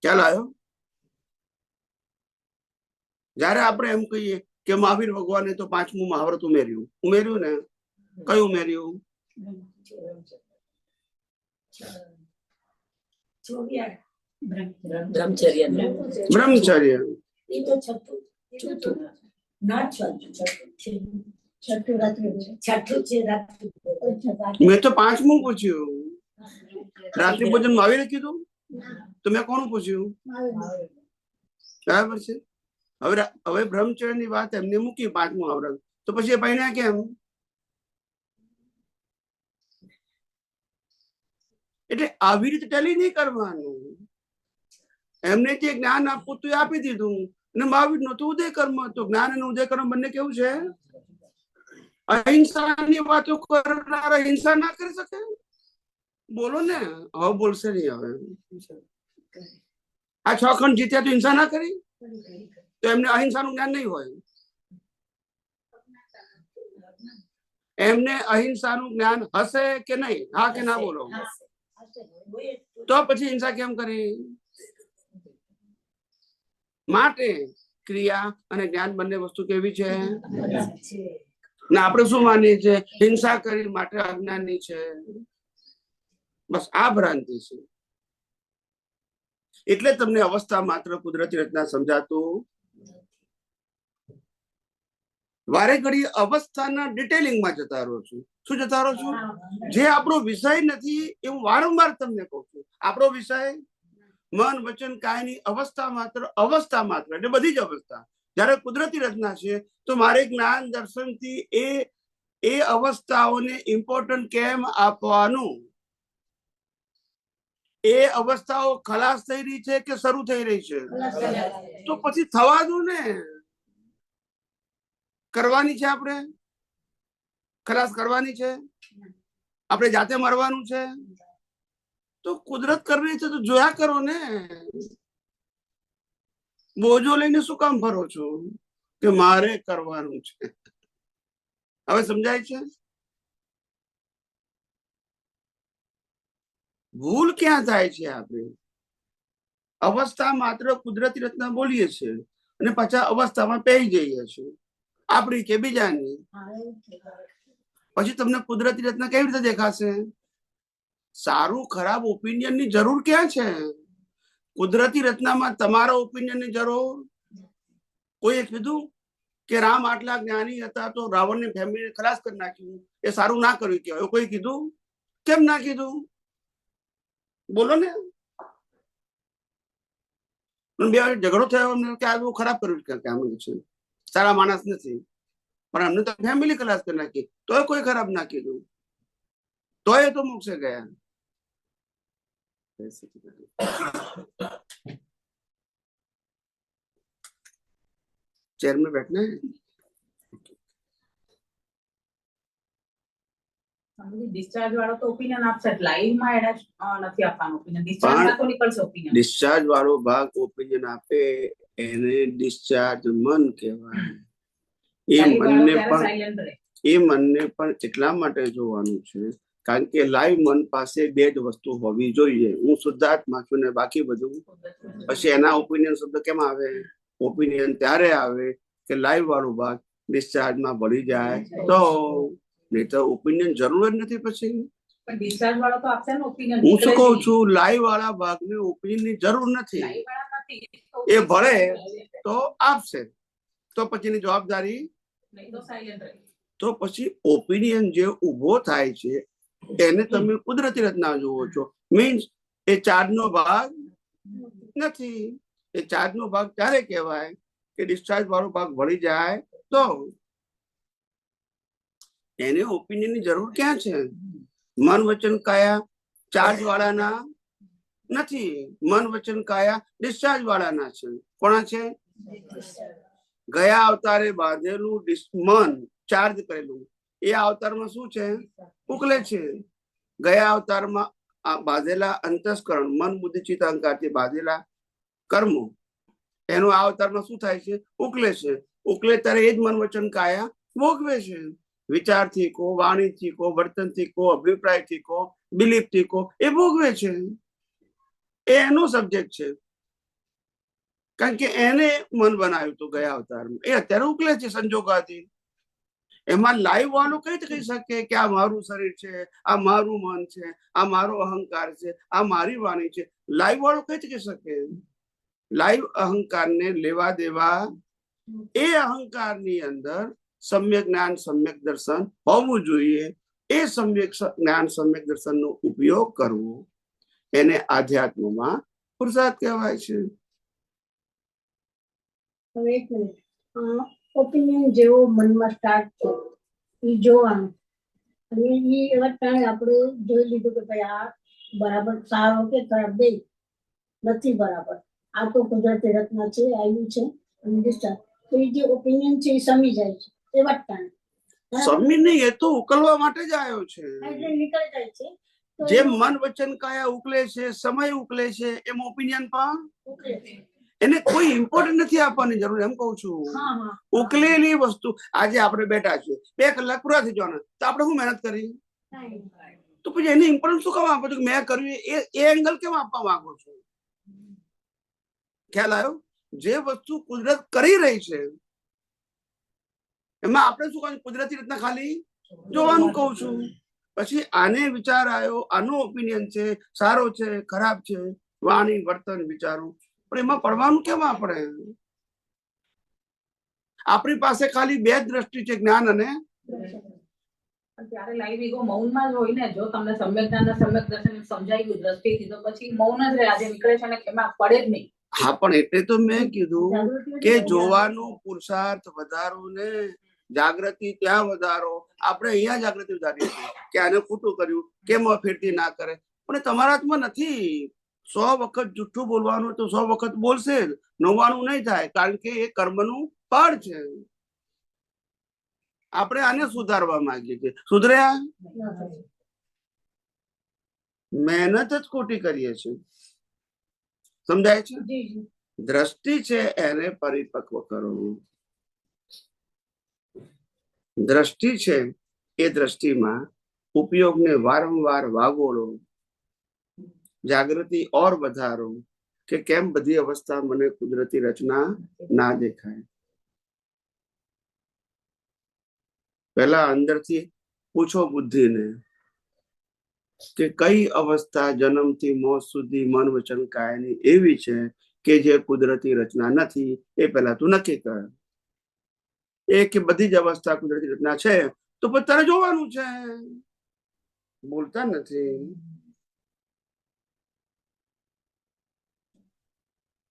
ખ્યાલ આવ્યો? જયારે આપણે એમ કહીએ કે મહાવીર ભગવાને તો 5મું મહાવ્રત ઉમેર્યું ને, કયું ઉમેર્યું? બ્રહ્મચર્ય. બ્રહ્મચર્ય. એ તો છઠ્ઠું ના છઠ્ઠું છઠ્ઠું છે રાત્રિ. મેં તો 5મું પૂછ્યું. રાત્રિ ભોજન મહાવીરે કીધું, તો મેં કોનું પૂછ્યું? બરાબર છે. હવે બ્રહ્મચર્ય ની વાત એમને મૂકી 5મું મહાવ્રત, તો પછી એ પહેણ્યા કેમ? એટલે આવી રીતે ટેલી નહીં કરવાનું. એમને જે જ્ઞાન આપવું હતું એ આપી દીધું, અને મહાવીર નો તો ઉદય કર્મ હતો. જ્ઞાન અને ઉદય કર્મ બંને કેવું છે? અહિંસાની વાતો કરનારા હિંસા ના કરી શકે? બોલો ને, હવે બોલશે નહીં. હવે આ 6 ખંડ જીત્યા તો હિંસા ના કરી, તો એમને અહિંસાનું જ્ઞાન નહીં હોય. એમને અહિંસાનું જ્ઞાન હશે કે નહીં? હા કે ના બોલો? તો પછી હિંસા કેમ કરી? માટે ક્રિયા અને જ્ઞાન બંને વસ્તુ કેવી છે? ને આપણે શું માનીએ છીએ? હિંસા કરી માટે અજ્ઞાની છે. બસ આ ભ્રાંતિ છે. એટલે તમને અવસ્થા માત્ર કુદરતી રચના સમજાતું. વારે ઘડી અવસ્થાના ડિટેલિંગમાં જતા રહો છું. શું જતા રહો છું? જે આપણો વિષય નથી એ હું વારંવાર તમને કહું છું. આપણો વિષય મન વચન કાયની અવસ્થા માત્ર એટલે બધી જ અવસ્થા. જયારે કુદરતી રચના છે તો મારે જ્ઞાન દર્શનથી એ અવસ્થાઓને ઇમ્પોર્ટન્ટ કેમ આપવાનું? એ અવસ્થાઓ ખલાસ થઈ રહી છે કે શરૂ થઈ રહી છે? તો પછી થવા દો ને. કરવાની છે, આપણે ખલાસ કરવાની છે, આપણે જાતે મરવાનું છે. તો કુદરત કરવી છે તો જોયા કરો ને. બોજો લઈને શું કામ ફરો છો કે મારે કરવાનું છે? હવે સમજાય છે? ભૂલ ક્યાં થાય છે? આપણે અવસ્થા માત્ર કુદરતી રચના બોલીએ છીએ અને પાછા અવસ્થામાં પેઈ જઈએ છીએ, આપણી કે બીજાની. પછી તમને કુદરતી રચના કેવી રીતે દેખાશે? સારું ખરાબ ઓપિનિયન ની જરૂર ક્યાં છે? કુદરતી રચનામાં તમારા ઓપિનિયન ની જરૂર. કોઈએ કીધું કે રામ આટલા જ્ઞાની હતા તો રાવણની ફેમિલી ખલાસ કરી નાખ્યું, એ સારું ના કર્યું કહેવાય? કોઈ કીધું? કેમ ના કીધું? બોલો ને. બે ઝઘડો થયો કે આ બહુ ખરાબ કર્યું કે આમ છે, સારા માણસ નથી, પણ અમને તો ફેમિલી ખલાસ કરી નાખી, તોય કોઈ ખરાબ ના કીધું, તોય તો મોક્ષે ગયા. चेयर में बैठना है. ડિસ્ચાર્જ વાળો તો ઓપિનિયન આપશે, લાઈવ માં એને નથી આપવાનું ઓપિનિયન. ડિસ્ચાર્જ માં તો નીકળશે ઓપિનિયન. ડિસ્ચાર્જ વાળો ભાગ ઓપિનિયન આપે એને ડિસ્ચાર્જ મન કહેવાય. એ મનને પણ એટલા માટે જોવાનું છે કારણ કે લાઈવ મન પાસે બે જ વસ્તુ હોવી જોઈએ. હું શુદ્ધાત્મા છું ને બાકી બધું. પછી એના ઓપિનિયન શબ્દ કેમ આવે? ઓપિનિયન ત્યારે આવે કે લાઈવ વાળો ભાગ ડિસ્ચાર્જમાં ભળી જાય તો, નહીં તો ઓપિનિયન જરૂર જ નથી. પછી ડિસ્ચાર્જ વાળો તો આપશે ને ઓપિનિયન. હું શું કહું છું, લાઈવ વાળા ભાગને ઓપિનિયન ની જરૂર નથી. એ ભળે તો આપશે, તો પછીની જવાબદારી. તો પછી ઓપિનિયન જે ઉભો થાય છે એને તમે કુદરતી રચના જુઓ છો. મીન્સ એ ચાર્જ નો ભાગ નથી. એ ચાર્જ નો ભાગ ત્યારે કહેવાય કે ડિસ્ચાર્જ વાળો ભાગ ભળી જાય તો. એને ઓપિનિયન ની જરૂર ક્યાં છે? મન વચન કાયા ચાર્જ વાળાના નથી. મન વચન કાયા ડિસ્ચાર્જ વાળાના છે. કોના છે? ગયા અવતારે બાંધેલું મન ચાર્જ કરેલું એ અવતારમાં શું છે? ઉકલે છે. ગયા અવતારમાં બાંધેલા અંતસ્કરણ મન બુદ્ધિ ચિત્ત અહંકારથી બાંધેલા કર્મો એનો આ અવતારમાં શું થાય છે? ઉકલે છે. ઉકલે ત્યારે એ જ મન વચન કાયા ભોગવે છે. વિચારથી કો, વાણીથી કો, વર્તનથી કો, અભિપ્રાયથી કો, બિલીફથી કો, એ ભોગવે છે. એ એનો સબ્જેક્ટ છે, કારણ કે એને મન બનાવ્યું હતું ગયા અવતારમાં. એ અત્યારે ઉકલે છે સંજોગોથી. એમાં લાઈવ વાળું કઈ રીતે કહી શકે કે આ મારું શરીર છે, આ મારું મન છે, આ મારો અહંકાર છે, આ મારી વાણી છે? લાઈવ વાળું કઈ રીતે કહી શકે? લાઈવ અહંકારને લેવા દેવા એ અહંકારની અંદર સમ્યક જ્ઞાન સમ્યક દર્શન હોવું જોઈએ. એ સમ્યક જ્ઞાન સમ્યક દર્શનનો ઉપયોગ કરવો, એને આધ્યાત્મમાં પુરુષાર્થ કહેવાય છે. હવે એક મિનિટ, ઓપિનિયન જેવો મનમાં સ્ટાર્ટ થયો એ જોવાનું, અને એ એવા ટાણે આપણે જોઈ લીધું કે ભાઈ આ બરાબર સારો કે ખરાબ બે નથી બરાબર, આ તો કુદરતી રચના છે, આવ્યું છે અને ડિસ્ચાર્જ, તો એ જે ઓપિનિયન છે એ સમી જાય છે એવા ટાણે. સમી નહીં, એ તો ઉકલવા માટે જ આવ્યો છે. એટલે નીકળી જાય છે. તો જેમ મન વચન કાયા ઉકલે છે, સમય ઉકલે છે, એમ ઓપિનિયન પણ ઉકલે છે. એને કોઈ ઇમ્પોર્ટન્ટ નથી આપવાની જરૂર, એમ કઉ છું. હા, હા. ઉકલેલી વસ્તુ. આજે આપણે બેઠા છીએ, 2 કલાક પૂરા થઈ જવાના, તો આપણે શું મહેનત કરી? તો પછી એને ઇમ્પોર્ટન્ટ શું કામ આપો છો? મેં કર્યું એ એંગલ કેમ આપવા માંગો છો? ખ્યાલ આવ્યો? જે વસ્તુ કુદરત કરી રહી છે એમાં આપણે શું કહ્યું? કુદરતી રીતના ખાલી જોવાનું કહું છું. પછી આને વિચાર આવ્યો, આનો ઓપિનિયન છે, સારો છે, ખરાબ છે, વાણી, વર્તન, વિચારો, પણ એમાં પડવાનું કેમ? આપણી પાસે ખાલી 2 દ્રષ્ટિ છે, જ્ઞાન અને ત્યારે લાઈવ ઈગો મૌનમાં જ હોય ને. જો તમને સમ્યક જ્ઞાન સમ્યક દર્શન સમજાઈ ગયું દ્રષ્ટિથી, તો પછી મૌન જ રહે. આજે નીકળે છે ને એમાં પડે જ નહીં. હા, પણ એટલે તો મેં કીધું કે જોવાનો પુરુષાર્થ વધારો ને જાગૃતિ ત્યાં વધારો. આપણે અહીંયા જાગૃતિ વધારીએ છીએ કે આને ખોટું કર્યું, કેમ ફેરથી ના કરે. પણ તમારા હાથમાં નથી. 100 વખત જુઠ્ઠું બોલવાનું તો 100 વખત બોલશે જ, 99 નહીં થાય, કારણ કે એ કર્મનું ફળ છે. આપણે આને સુધારવા માંગીએ છીએ. સુધર્યા? મહેનત જ ખોટી કરીએ છીએ. સમજાય છે? દ્રષ્ટિ છે એને પરિપક્વ કરો. દ્રષ્ટિ છે એ દ્રષ્ટિમાં ઉપયોગને વારંવાર વાગોળો. જાગૃતિ ઓર વધારો કે કેમ બધી અવસ્થા મને કુદરતી રચના ના દેખાય. પહેલા અંદરથી પૂછો બુદ્ધિને કે કઈ અવસ્થા જન્મથી મોત સુધી મન વચન કાયાની એવી છે કે જે કુદરતી રચના નથી. એ પહેલા તું નક્કી કર. એ કે બધી જ અવસ્થા કુદરતી રચના છે, તો પછી તારે જોવાનું છે. બોલતા નથી.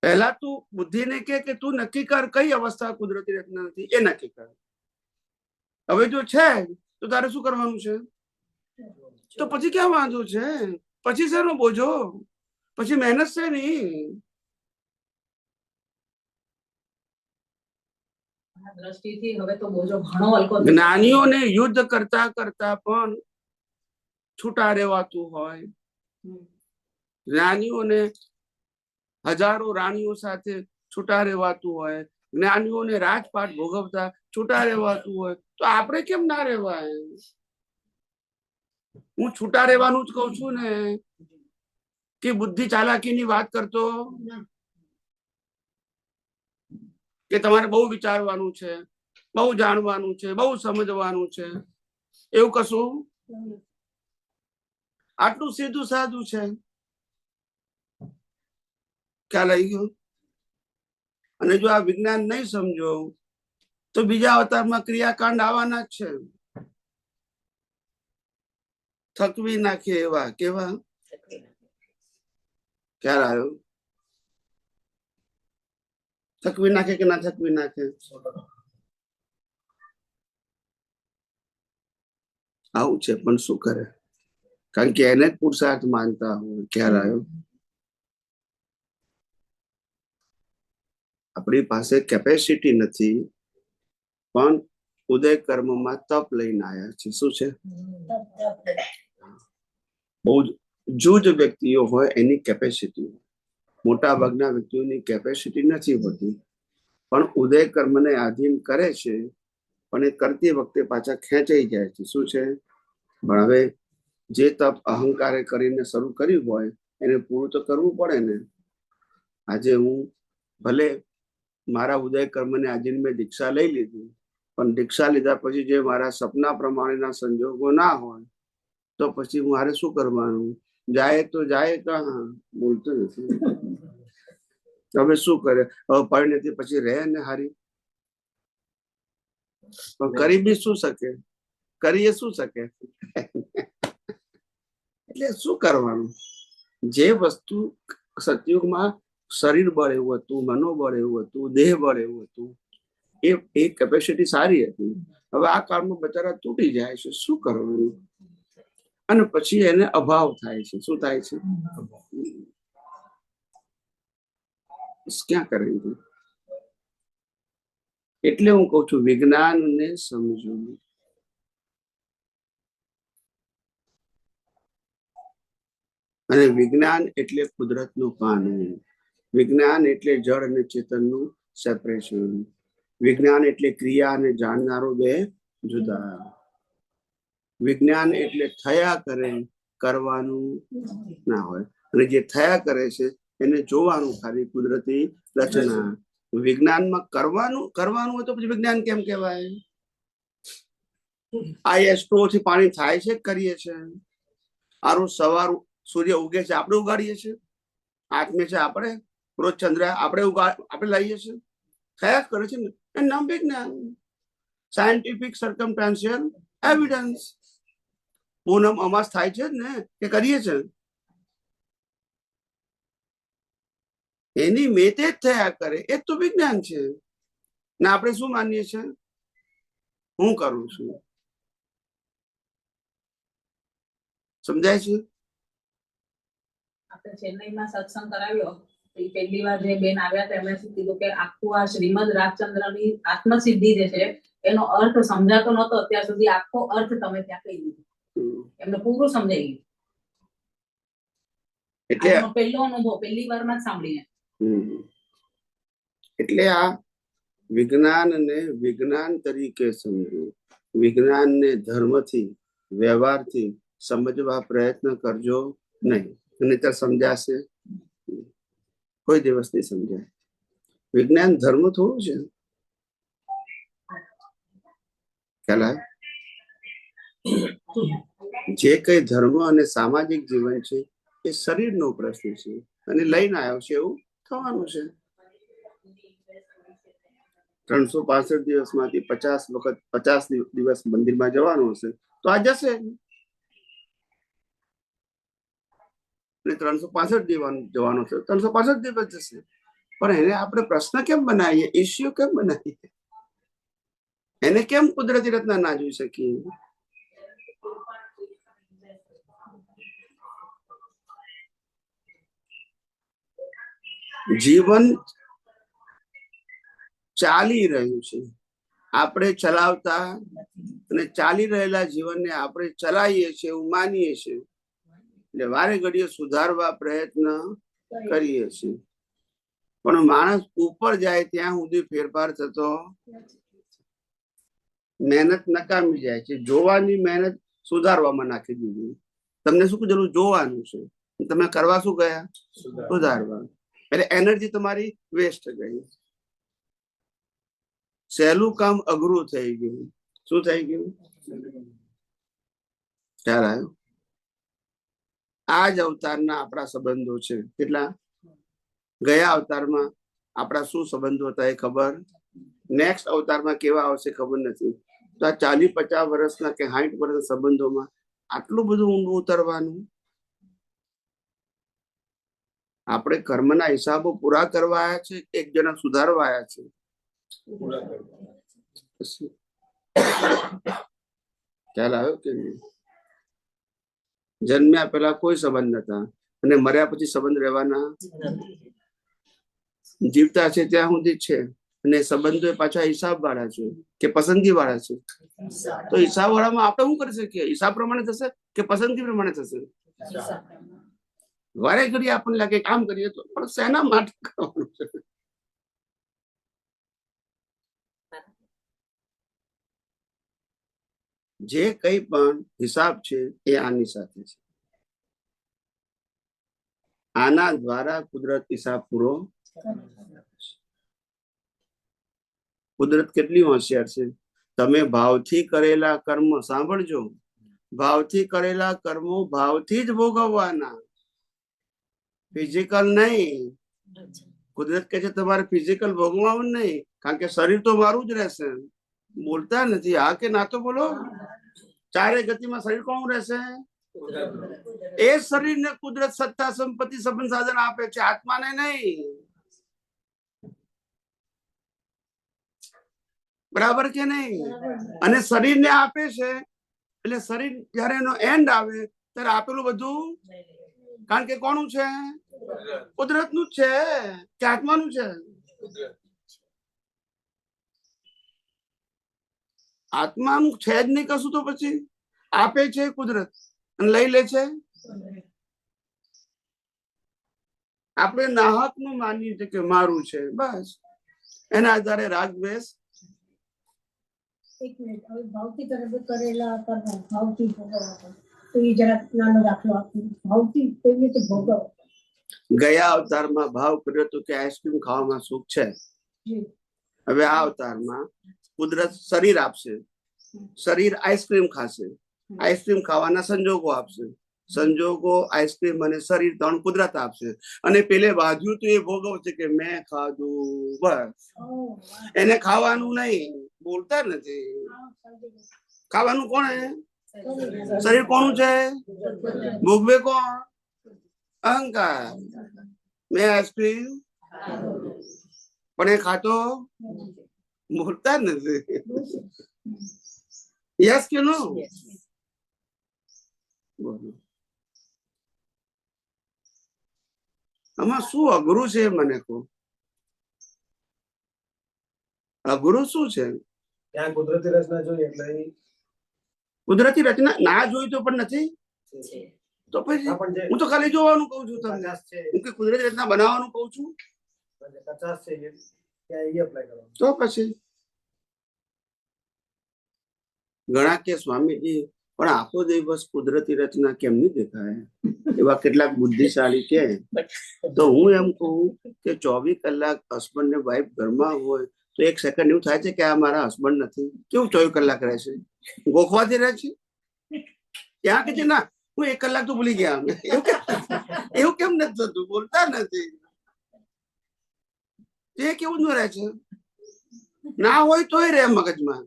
પહેલા તું બુદ્ધિને કે તું નક્કી કર કઈ અવસ્થા કુદરતી રચના નથી, એ નક્કી કર. હવે જો છે તો તારે શું કરવાનું છે? તો પછી ક્યાં વાંધો છે? પછી શેનો બોજો? પછી મહેનત છે નહીં. દ્રષ્ટિથી હવે તો બોજો ઘણો હલકો. જ્ઞાનીઓને યુદ્ધ કરતા કરતા પણ છૂટા રહેવાતું હોય. જ્ઞાનીઓને હજારો રાણીઓ સાથે છૂટા રહેવાતું હોય. જ્ઞાનીઓને રાજપાટ ભોગવતા છૂટા રહેવાતું હોય, તો આપણે કેમ ના રહેવાય? હું છૂટા રહેવાનું જ કઉ છું ને, કે બુદ્ધિ ચાલાકીની વાત કરતો કે તમારે બહુ વિચારવાનું છે, બહુ જાણવાનું છે, બહુ સમજવાનું છે, એવું કશું? આટલું સીધું સાદું છે. ખ્યાલ આવી ગયો? અને જો આ વિજ્ઞાન નહીં સમજો તો બીજા અવતારમાં ક્રિયાકાંડ આવવાના જ છે. થકવી નાખે એવા. કેવા? ખ્યાલ આવ્યો? થકવી નાખે કે ના થકવી નાખે? આવું છે, પણ શું કરે? કારણ કે એને જ પુરુષાર્થ માનતા હોય. ખ્યાલ આવ્યો? આપણી પાસે કેપેસિટી નથી, પણ ઉદય કર્મમાં તપ લઈને આવ્યા છે. શું છે? બહુ જૂજ વ્યક્તિઓ હોય એની કેપેસિટી. મોટા ભાગના વ્યક્તિઓની કેપેસિટી નથી હોતી, પણ ઉદય કર્મને આધીન કરે છે, પણ એ કરતી વખતે પાછા ખેંચાઈ જાય છે. શું છે? પણ હવે જે તપ અહંકારે કરીને શરૂ કર્યું હોય એને પૂરું તો કરવું પડે ને. આજે હું ભલે મારા ઉદય કર્મને આધીન મેં દીક્ષા લઈ લીધી, પણ દીક્ષા લીધા પછી જે મારા સપના પ્રમાણેના સંજોગો ના હોય તો પછી મારે શું કરવાનું? જાય તો જાય કાં? બોલતું નથી. હવે શું કરે? હવે પરિણતિ પછી રહે ને હારી, પણ કરી બી શું શકે? કરીએ શું શકે? એટલે શું કરવાનું? જે વસ્તુ સતયુગમાં શરીર બળ એવું હતું, મનોબળ એવું હતું, દેહ બળ એવું હતું, એ કેપેસિટી સારી હતી. હવે આ કાળમાં બચારા તૂટી જાય છે. શું કરવાનું? અને પછી એને અભાવ થાય છે. શું થાય છે? ક્યાં કરેંગે? એટલે હું કઉ છું વિજ્ઞાનને સમજો. અને વિજ્ઞાન એટલે કુદરતનું કાનૂન. વિજ્ઞાન એટલે જળ અને ચેતનનું સેપરેશન. વિજ્ઞાન એટલે ક્રિયા અને જાણનારો બે જુદા. વિજ્ઞાન એટલે થયા કરે, કરવાનું ના હોય. અને જે થયા કરે છે એને જોવાનું ખાલી કુદરતી રચના. વિજ્ઞાનમાં કરવાનું હોય તો પછી વિજ્ઞાન કેમ કહેવાય? આ થી પાણી થાય છે, કરીએ છે. આરું સવાર સૂર્ય ઉગે છે, આપણે ઉગાડીએ છીએ. આત્મે છે આપણે, રોજ ચંદ્ર આપણે લાવીએ છીએ. થયા કરે છે ને, એનું નામ વિજ્ઞાન. Scientific સર્કમસ્ટાન્શિયલ evidence. પૂનમ અમાસ થાય છે ને, કે કરીએ છે? એની મેતે જ થયા કરે, એ તો વિજ્ઞાન છે ને. આપણે શું માનીએ છીએ? હું કરું છું. સમજાય છે? આપણે ચેન્નઈમાં સત્સંગ કરાવ્યો, પહેલી વાર જે બેન આવ્યા હતા એમણે શું કીધું કે આખું આ શ્રીમદ રાજચંદ્રની આત્મસિદ્ધિ જે છે એનો અર્થ સમજાતો નતો. અત્યાર સુધી આખો અર્થ તમે ત્યાં કહી દીધો. એમને પૂરું સમજાઈ ગયું. એટલે પહેલો અનુભવ પહેલી વારમાં જ સાંભળીને. એટલે આ વિજ્ઞાનને વિજ્ઞાન તરીકે સમજો. વિજ્ઞાનને ધર્મથી, વ્યવહારથી સમજવા પ્રયત્ન કરજો નહીં, નહીંતર સમજાશે કોઈ દિવસ નહીં સમજાય. વિજ્ઞાન ધર્મ થોડું છે. ખ્યાલ આવે? જે કઈ ધર્મ અને સામાજિક જીવન છે એ શરીરનો પ્રશ્ન છે, અને લઈને આવ્યો છે એવું થવાનું છે. 365 દિવસમાંથી 50 વખત 50 દિવસ મંદિરમાં જવાનું હશે તો આ જશે. અને 365 જવાનું છે 365 દિવસ જશે. પણ એને આપણે પ્રશ્ન કેમ બનાવીએ? ઇસ્યુ કેમ બનાવીએ? એને કેમ કુદરતી રચના ના જોઈ શકીએ? જીવન ચાલી રહ્યું છે, આપણે ચલાવતા અને ચાલી રહેલા જીવનને આપણે ચલાવીએ છીએ એવું માનીએ છીએ. એટલે વારે ઘડીએ સુધારવા પ્રયત્ન કરીએ છીએ, પણ માણસ ઉપર જાય ત્યાં સુધી ફેરફાર થતો મહેનત નકામી જાય છે. જોવાની મહેનત સુધારવામાં નાખી દીધી. તમને શું જરૂર? જોવાનું છે. તમે કરવા શું ગયા? સુધારવા. એટલે એનર્જી તમારી વેસ્ટ ગઈ. સહેલું કામ અઘરું થઈ ગયું. શું થઈ ગયું? ખ્યાલ આવ્યો? આ જ અવતારના આપણા સંબંધો છે. કેટલા? ગયા અવતારમાં આપણા શું સંબંધો હતા એ ખબર. નેક્સ્ટ અવતારમાં કેવા આવશે ખબર નથી. તો આ 40-50 વર્ષના કે 60 વર્ષના સંબંધોમાં આટલું બધું ઊંડું ઉતરવાનું. આપણે કર્મના હિસાબો પૂરા કરવા આવ્યા છે, એક જણા સુધારવા આવ્યા છે. ખ્યાલ આવ્યો કે નહીં? જન્મ્યા પેલા કોઈ સંબંધ નતા, અને મર્યા પછી સંબંધ રહેવાના. જીવતા છે ત્યાં સુધી છે, અને સંબંધો પાછા હિસાબ વાળા છે કે પસંદગી વાળા છે. તો હિસાબ વાળામાં આપણે શું કરી શકીએ? હિસાબ પ્રમાણે થશે કે પસંદગી પ્રમાણે થશે? વારે ઘડી આપણને લાગે કામ કરીએ તો પણ શેના માટે કરવાનું છે? જે કઈ પણ હિસાબ છે એ આની સાથે છે. આના દ્વારા કુદરત હિસાબ પૂરો. કુદરત કેટલી હોશિયાર છે. તમે ભાવથી કરેલા કર્મ, સાંભળજો, ભાવથી કરેલા કર્મો ભાવથી જ ભોગવવાના, ફિઝિકલ નહીં. કુદરત કે છે તમારે ફિઝિકલ ભોગવવાનું નહીં, કારણ કે શરીર તો મારું જ રહેશે. બોલતા નથી, હા કે ના તો બોલો. ચારે ગતિમાં શરીર કોણ રહેશે? એ શરીરને કુદરત સત્તા, સંપત્તિ, સંબંધ, સાધન આપે છે, આત્માને નહીં. બરાબર કે નહીં? અને શરીરને આપે છે એટલે શરીર જયારે એનો એન્ડ આવે ત્યારે આપેલું બધું, કારણ કે કોનું છે? કુદરતનું જ છે કે આત્માનું છે? આત્માનું છે જ નહીં કશું, તો પછી આપે છે કુદરત અને લઈ લે છે. આપણે નાહક નું માનીએ છીએ કે મારું છે, બસ એના આધારે રાગદ્વેષ. એક મિનિટ, હવે ભાવથી કરેલા કર્મ ભાવથી ભોગવવા પડે. તો એ જરાક નાનો દાખલો આપું, ભાવથી કેવી રીતે ભોગવવા? ગયા અવતારમાં ભાવ કર્યો તો કે આઈસ્ક્રીમ ખાવામાં સુખ છે. હવે આ અવતારમાં કુદરત શરીર આપશે, શરીર આઈસ્ક્રીમ ખાશે, આઈસ્ક્રીમ ખાવાના સંજોગો આપશે, સંજોગો આઈસ્ક્રીમ અને શરીર ત્રણ કુદરત આપશે. અને પેલે બાજુ તો એ ભોગવશે કે મેં ખાધું, બસ. એને ખાવાનું નહીં, બોલતા નથી. ખાવાનું કોણ? શરીર કોનું છે? ભોગવે કોણ? અહંકાર. મેં આઈસ્ક્રીમ પણ એ ખાતો, બોલતા નથી. યસ કે નો? આમાં શું અઘરું છે મને કહો? અઘરું શું છે? ત્યાં કુદરતી રચના જોઈએ એટલે કુદરતી રચના ના જોઈ તો પણ નથી. તો પછી હું તો ખાલી જોવાનું કઉ છું તમને, હું કે કુદરતી રચના બનાવવાનું કઉ છું. 50 છે ત્યાં એ એપ્લાય કરો. તો પછી ઘણા કે સ્વામીજી પણ આખો દિવસ કુદરતી રચના કેમ નહીં દેખાય? એવા કેટલાક બુદ્ધિશાળી કે. તો હું એમ કહું કે 24 કલાક હસબન્ડ ને વાઈફ ઘરમાં હોય તો એક સેકન્ડ એવું થાય છે કે આ મારા હસબન્ડ નથી. કેવું 24 કલાક રહે છે? ગોખવાથી રહે છે? ત્યાં કે છે ના હું 1 કલાક તો ભૂલી ગયા. એવું કેમ નથી થતું? બોલતા નથી. એ કેવું ન રહે છે? ના હોય તોય રહે મગજમાં.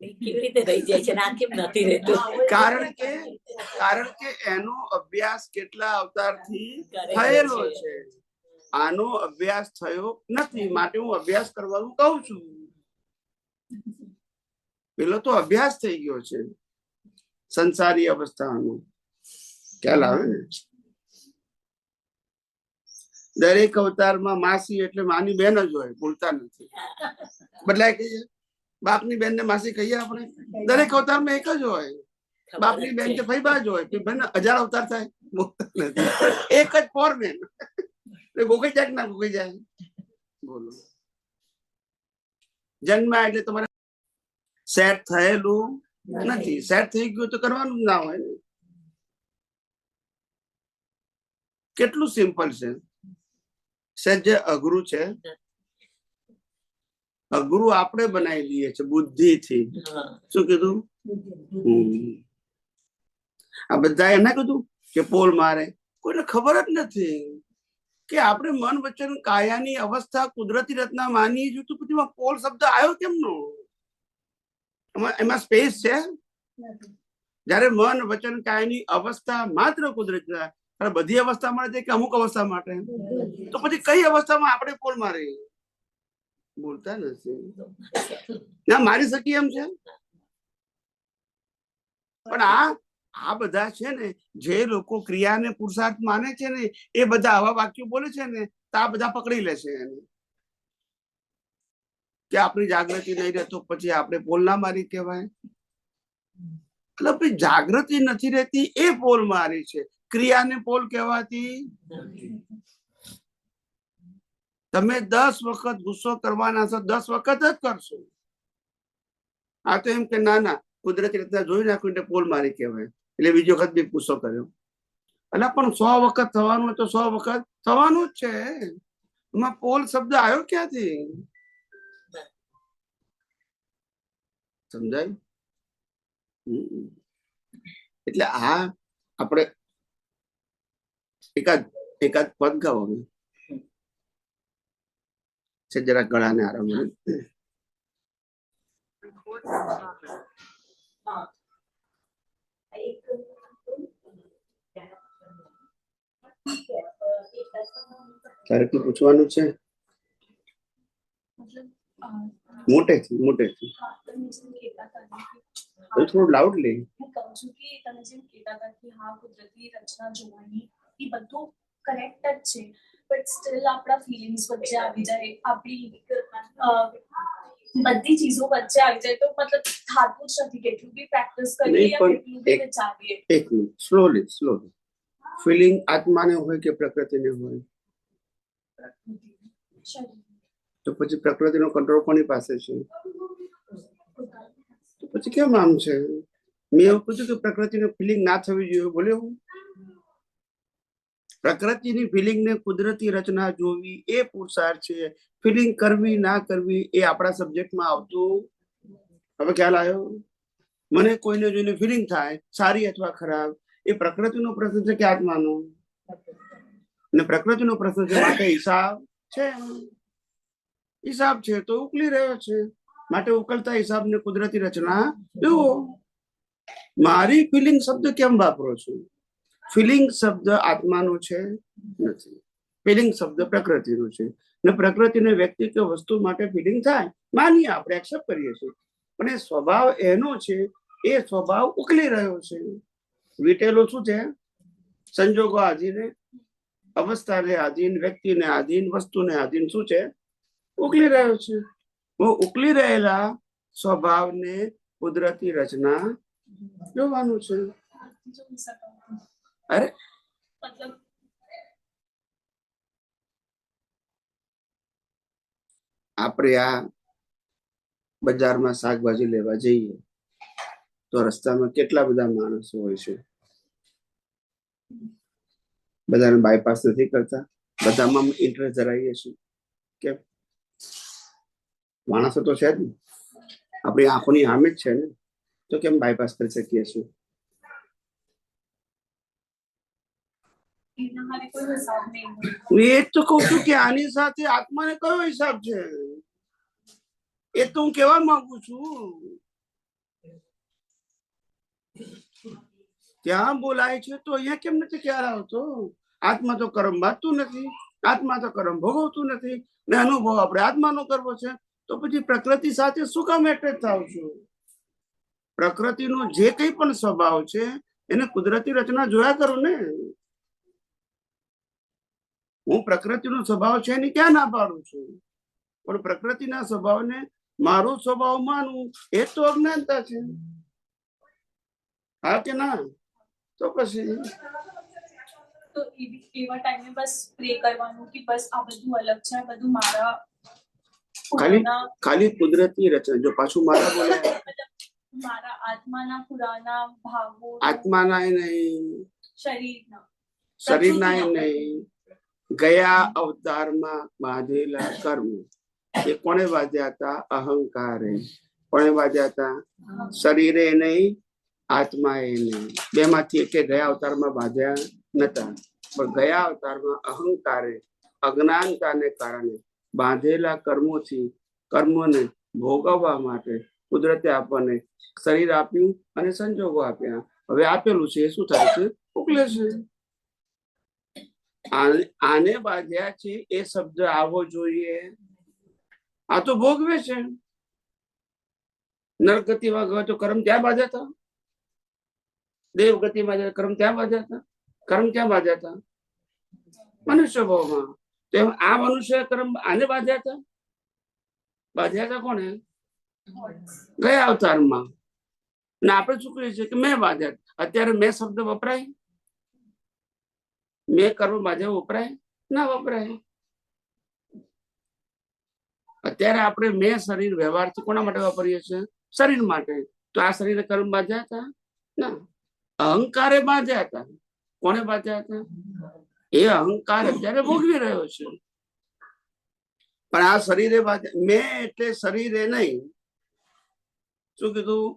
કેવી રીતે રહી જાય છે? આ કેમ નથી રહેતું? કારણ કે એનો અભ્યાસ કેટલા અવતારથી થયેલો છે. આનો અભ્યાસ થયો નથી, માટે હું અભ્યાસ કરવાનું કહું છું. પેલો તો અભ્યાસ થઈ ગયો છે સંસારી અવસ્થાનો. ખ્યાલ આવે ને? દરેક અવતારમાં માસી એટલે માની બેન જ હોય, બોલતા નથી. બદલાય કહીએ બાપની બેન ને માસી કહીએ આપણે. દરેક અવતારમાં એક જ હોય. બાપની બેન કે ભાઈ બા જ હોય. બેન 1000 અવતાર થાય, બોલતા નથી. એક જ ફોર બેન. ગોખાઈ જાય ના ગોખાઈ જાય? બોલો. જન્મ એટલે તમારે સેટ થયેલું નથી. સેટ થઈ ગયું તો કરવાનું જ ના હોય ને. કેટલું સિમ્પલ છે. સહેજ અઘરું છે. અઘરું આપણે બનાવી લઈએ છીએ બુદ્ધિથી. શું કીધું? આ બધા એમ ના કીધું કે પોલ મારે, કોઈને ખબર જ નથી કે આપણે મન વચન કાયાની અવસ્થા કુદરતી રચના માની છું. તો પછી પોલ શબ્દ આવ્યો કેમનો? એમાં સ્પેસ છે? જયારે મન વચન કાયાની અવસ્થા માત્ર કુદરતી, બધી અવસ્થા માટે કે અમુક અવસ્થા માટે? તો પછી કઈ અવસ્થામાં આપણે પોલ મારી? બોલતા નથી. ના મારી શકીએ એમ છે. પણ આ બધા છે ને જે લોકો ક્રિયાને પુરુષાર્થ માને છે ને એ બધા આવા વાક્યો બોલે છે ને તો આ બધા પકડી લે છે એને કે આપણી જાગૃતિ નહીં રહેતો પછી આપણે પોલ ના મારી કહેવાય. એટલે જાગૃતિ નથી રહેતી એ પોલ મારી છે. ક્રિયાને પોલ કહેવાતી તમે 10 વખત ગુસ્સો કરવાના છો, 10 વખત જ કરશો. આ તો એમ કે ના કુદરતી રીતના જોઈ નાખ્યું એટલે પોલ મારી કહેવાય, એટલે બીજી વખત બી ગુસ્સો કર્યો. એટલે પણ 100 વખત થવાનું હોય તો 100 વખત થવાનું જ છે. એમાં પોલ શબ્દ આવ્યો ક્યાંથી? સમજાય? એટલે આ આપણે એકાદ પદ ગાવો છે, જરા ગળાને આરામ મળે. તારે શું પૂછવાનું છે? મોટેથી થોડું લાઉડલી. કરેક્ટ જ છે, બટ સ્ટીલ આપણા ફિલિંગ્સ વચ્ચે આવી જાય, આપણી બધી ચીજો વચ્ચે આવી જાય તો મતલબ થાતું જ નથી. કેટલું બી પ્રેક્ટિસ કરીએ કેટલું બી વિચારીએ. એક મિનિટ, સ્લોલી. ફિલિંગ આત્માને હોય કે પ્રકૃતિને હોય? તો પછી પ્રકૃતિનો કંટ્રોલ કોની પાસે છે? તો પછી કેમ આમ છે? મેં એવું પૂછ્યું કે પ્રકૃતિને ફિલિંગ ના થવી જોઈએ, બોલ્યો હું? પ્રકૃતિની ફિલિંગ ને કુદરતી રચના જોવી એ પુરુષાર્થ છે. ફિલિંગ કરવી ના કરવી એ આપણા સબ્જેક્ટમાં આવતું. હવે ખ્યાલ આવ્યો? મને કોઈને જોઈને ફિલિંગ થાય સારી અથવા ખરાબ, એ પ્રકૃતિનો પ્રશ્ન છે કે આત્માનો? ને પ્રકૃતિનો પ્રશ્ન છે, માટે હિસાબ છે તો ઉકલી રહ્યો છે. માટે ઉકલતા હિસાબને કુદરતી રચના જુઓ. મારી ફિલિંગ શબ્દ કેમ વાપરો છું? ફિલિંગ શબ્દ આત્માનો છે નથી. ફિલિંગ શબ્દ પ્રકૃતિનો છે, ને પ્રકૃતિને વ્યક્તિ કે વસ્તુ માટે ફિલિંગ થાય, માનીએ આપણે, એક્સેપ્ટ કરીએ છીએ. પણ એ સ્વભાવ એનો છે, એ સ્વભાવ ઉકલી રહ્યો છે. વીટેલો શું છે? સંજોગો આધીન, અવસ્થાને આધીન, વ્યક્તિને આધીન, વસ્તુને આધીન શું છે? ઉકલી રહ્યો છે. ઉકલી રહેલા સ્વભાવને કુદરતી રચના જોવાનું છે. અરે મતલબ આપણે આ બજારમાં શાકભાજી લેવા જઈએ તો રસ્તામાં કેટલા બધા માણસો હોય છે. બધાને બાયપાસ નથી કરતા, બધામાં ઇન્ટરેસ્ટ ધરાવીએ છીએ. કેમ? માણસો તો છે જ ને, આપણી આંખોની સામે જ છે ને, તો કેમ બાયપાસ કરી શકીએ છીએ? એ તો કઉ છું કે આની સાથે આત્માને કયો હિસાબ છે, એ તો હું કહેવા માંગુ છું. ત્યાં બોલાય છે તો અહીંયા કેમ નથી ખ્યાલ આવતો? આત્મા તો કર્મ બાંધતું નથી, આત્મા તો કર્મ ભોગવતું નથી, ને અનુભવ આપણે આત્માનો કરવો છે. તો પછી પ્રકૃતિ સાથે શું કામ એટેચ થાવ છું? પ્રકૃતિનો જે કઈ પણ સ્વભાવ છે એને કુદરતી રચના જોયા કરો ને. હું પ્રકૃતિનો સ્વભાવ છે એની ક્યાં ના પાડું છું? પણ પ્રકૃતિના સ્વભાવને મારો સ્વભાવ માનવું એ તો અજ્ઞાનતા છે. હા કે ના? તો પછી તો એવા ટાઈમે બસ પ્રે કરવાનું કે બસ આ બધું અલગ છે, બધું મારા ખાલી કુદરતી રચના. જો પાછું મારા બોલે, મારા આત્માના પુરાના ભાવો, આત્માના નહીં, શરીરના નહીં, ગયા અવતારમાં બાંધેલા કર્મ એ કોને બાંધ્યા હતા? અહંકારે. કોને બાંધ્યા હતા? શરીરે નહીં, આત્માએ નહીં. બે માંથી એક ગયા અવતારમાં બાંધ્યા નતા, પણ ગયા અવતારમાં અહંકારે, અજ્ઞાનતાને કારણે બાંધેલા કર્મોથી કર્મોને ભોગવવા માટે કુદરતે આપણને શરીર આપ્યું અને સંજોગો આપ્યા. હવે આપેલું છે એ શું થાય છે? ઉકલે છે. આને બાંધ્યા છે એ શબ્દ આવવો જોઈએ. આ તો ભોગવે છે. નરગતિમાં ગયો તો કર્મ ત્યાં બાંધ્યા હતા, દેવગતિમાં જાય કર્મ ત્યાં બાંધ્યા હતા. કર્મ ક્યાં બાંધ્યા હતા? મનુષ્ય ભાવમાં. તો આ મનુષ્ય કર્મ આને બાંધ્યા હતા. બાંધ્યા હતા કોને? ગયા અવતારમાં. ને આપણે શું કહીએ છીએ કે મેં બાંધ્યા. અત્યારે મેં શબ્દ વપરાય? મેં કર્મ બાધ્યા વપરાય ના વપરાય. અત્યારે આપણે મેં શરીર વ્યવહારથી કોના માટે વાપરીએ છીએ? શરીર માટે. તો આ શરીરે કર્મ બાંધ્યા હતા? ના, અહંકારે બાંધ્યા હતા. કોને બાંધ્યા હતા? એ અહંકાર અત્યારે ભોગવી રહ્યો છે. પણ આ શરીરે બાંધ્યા. મેં એટલે શરીરે નહીં. શું કીધું?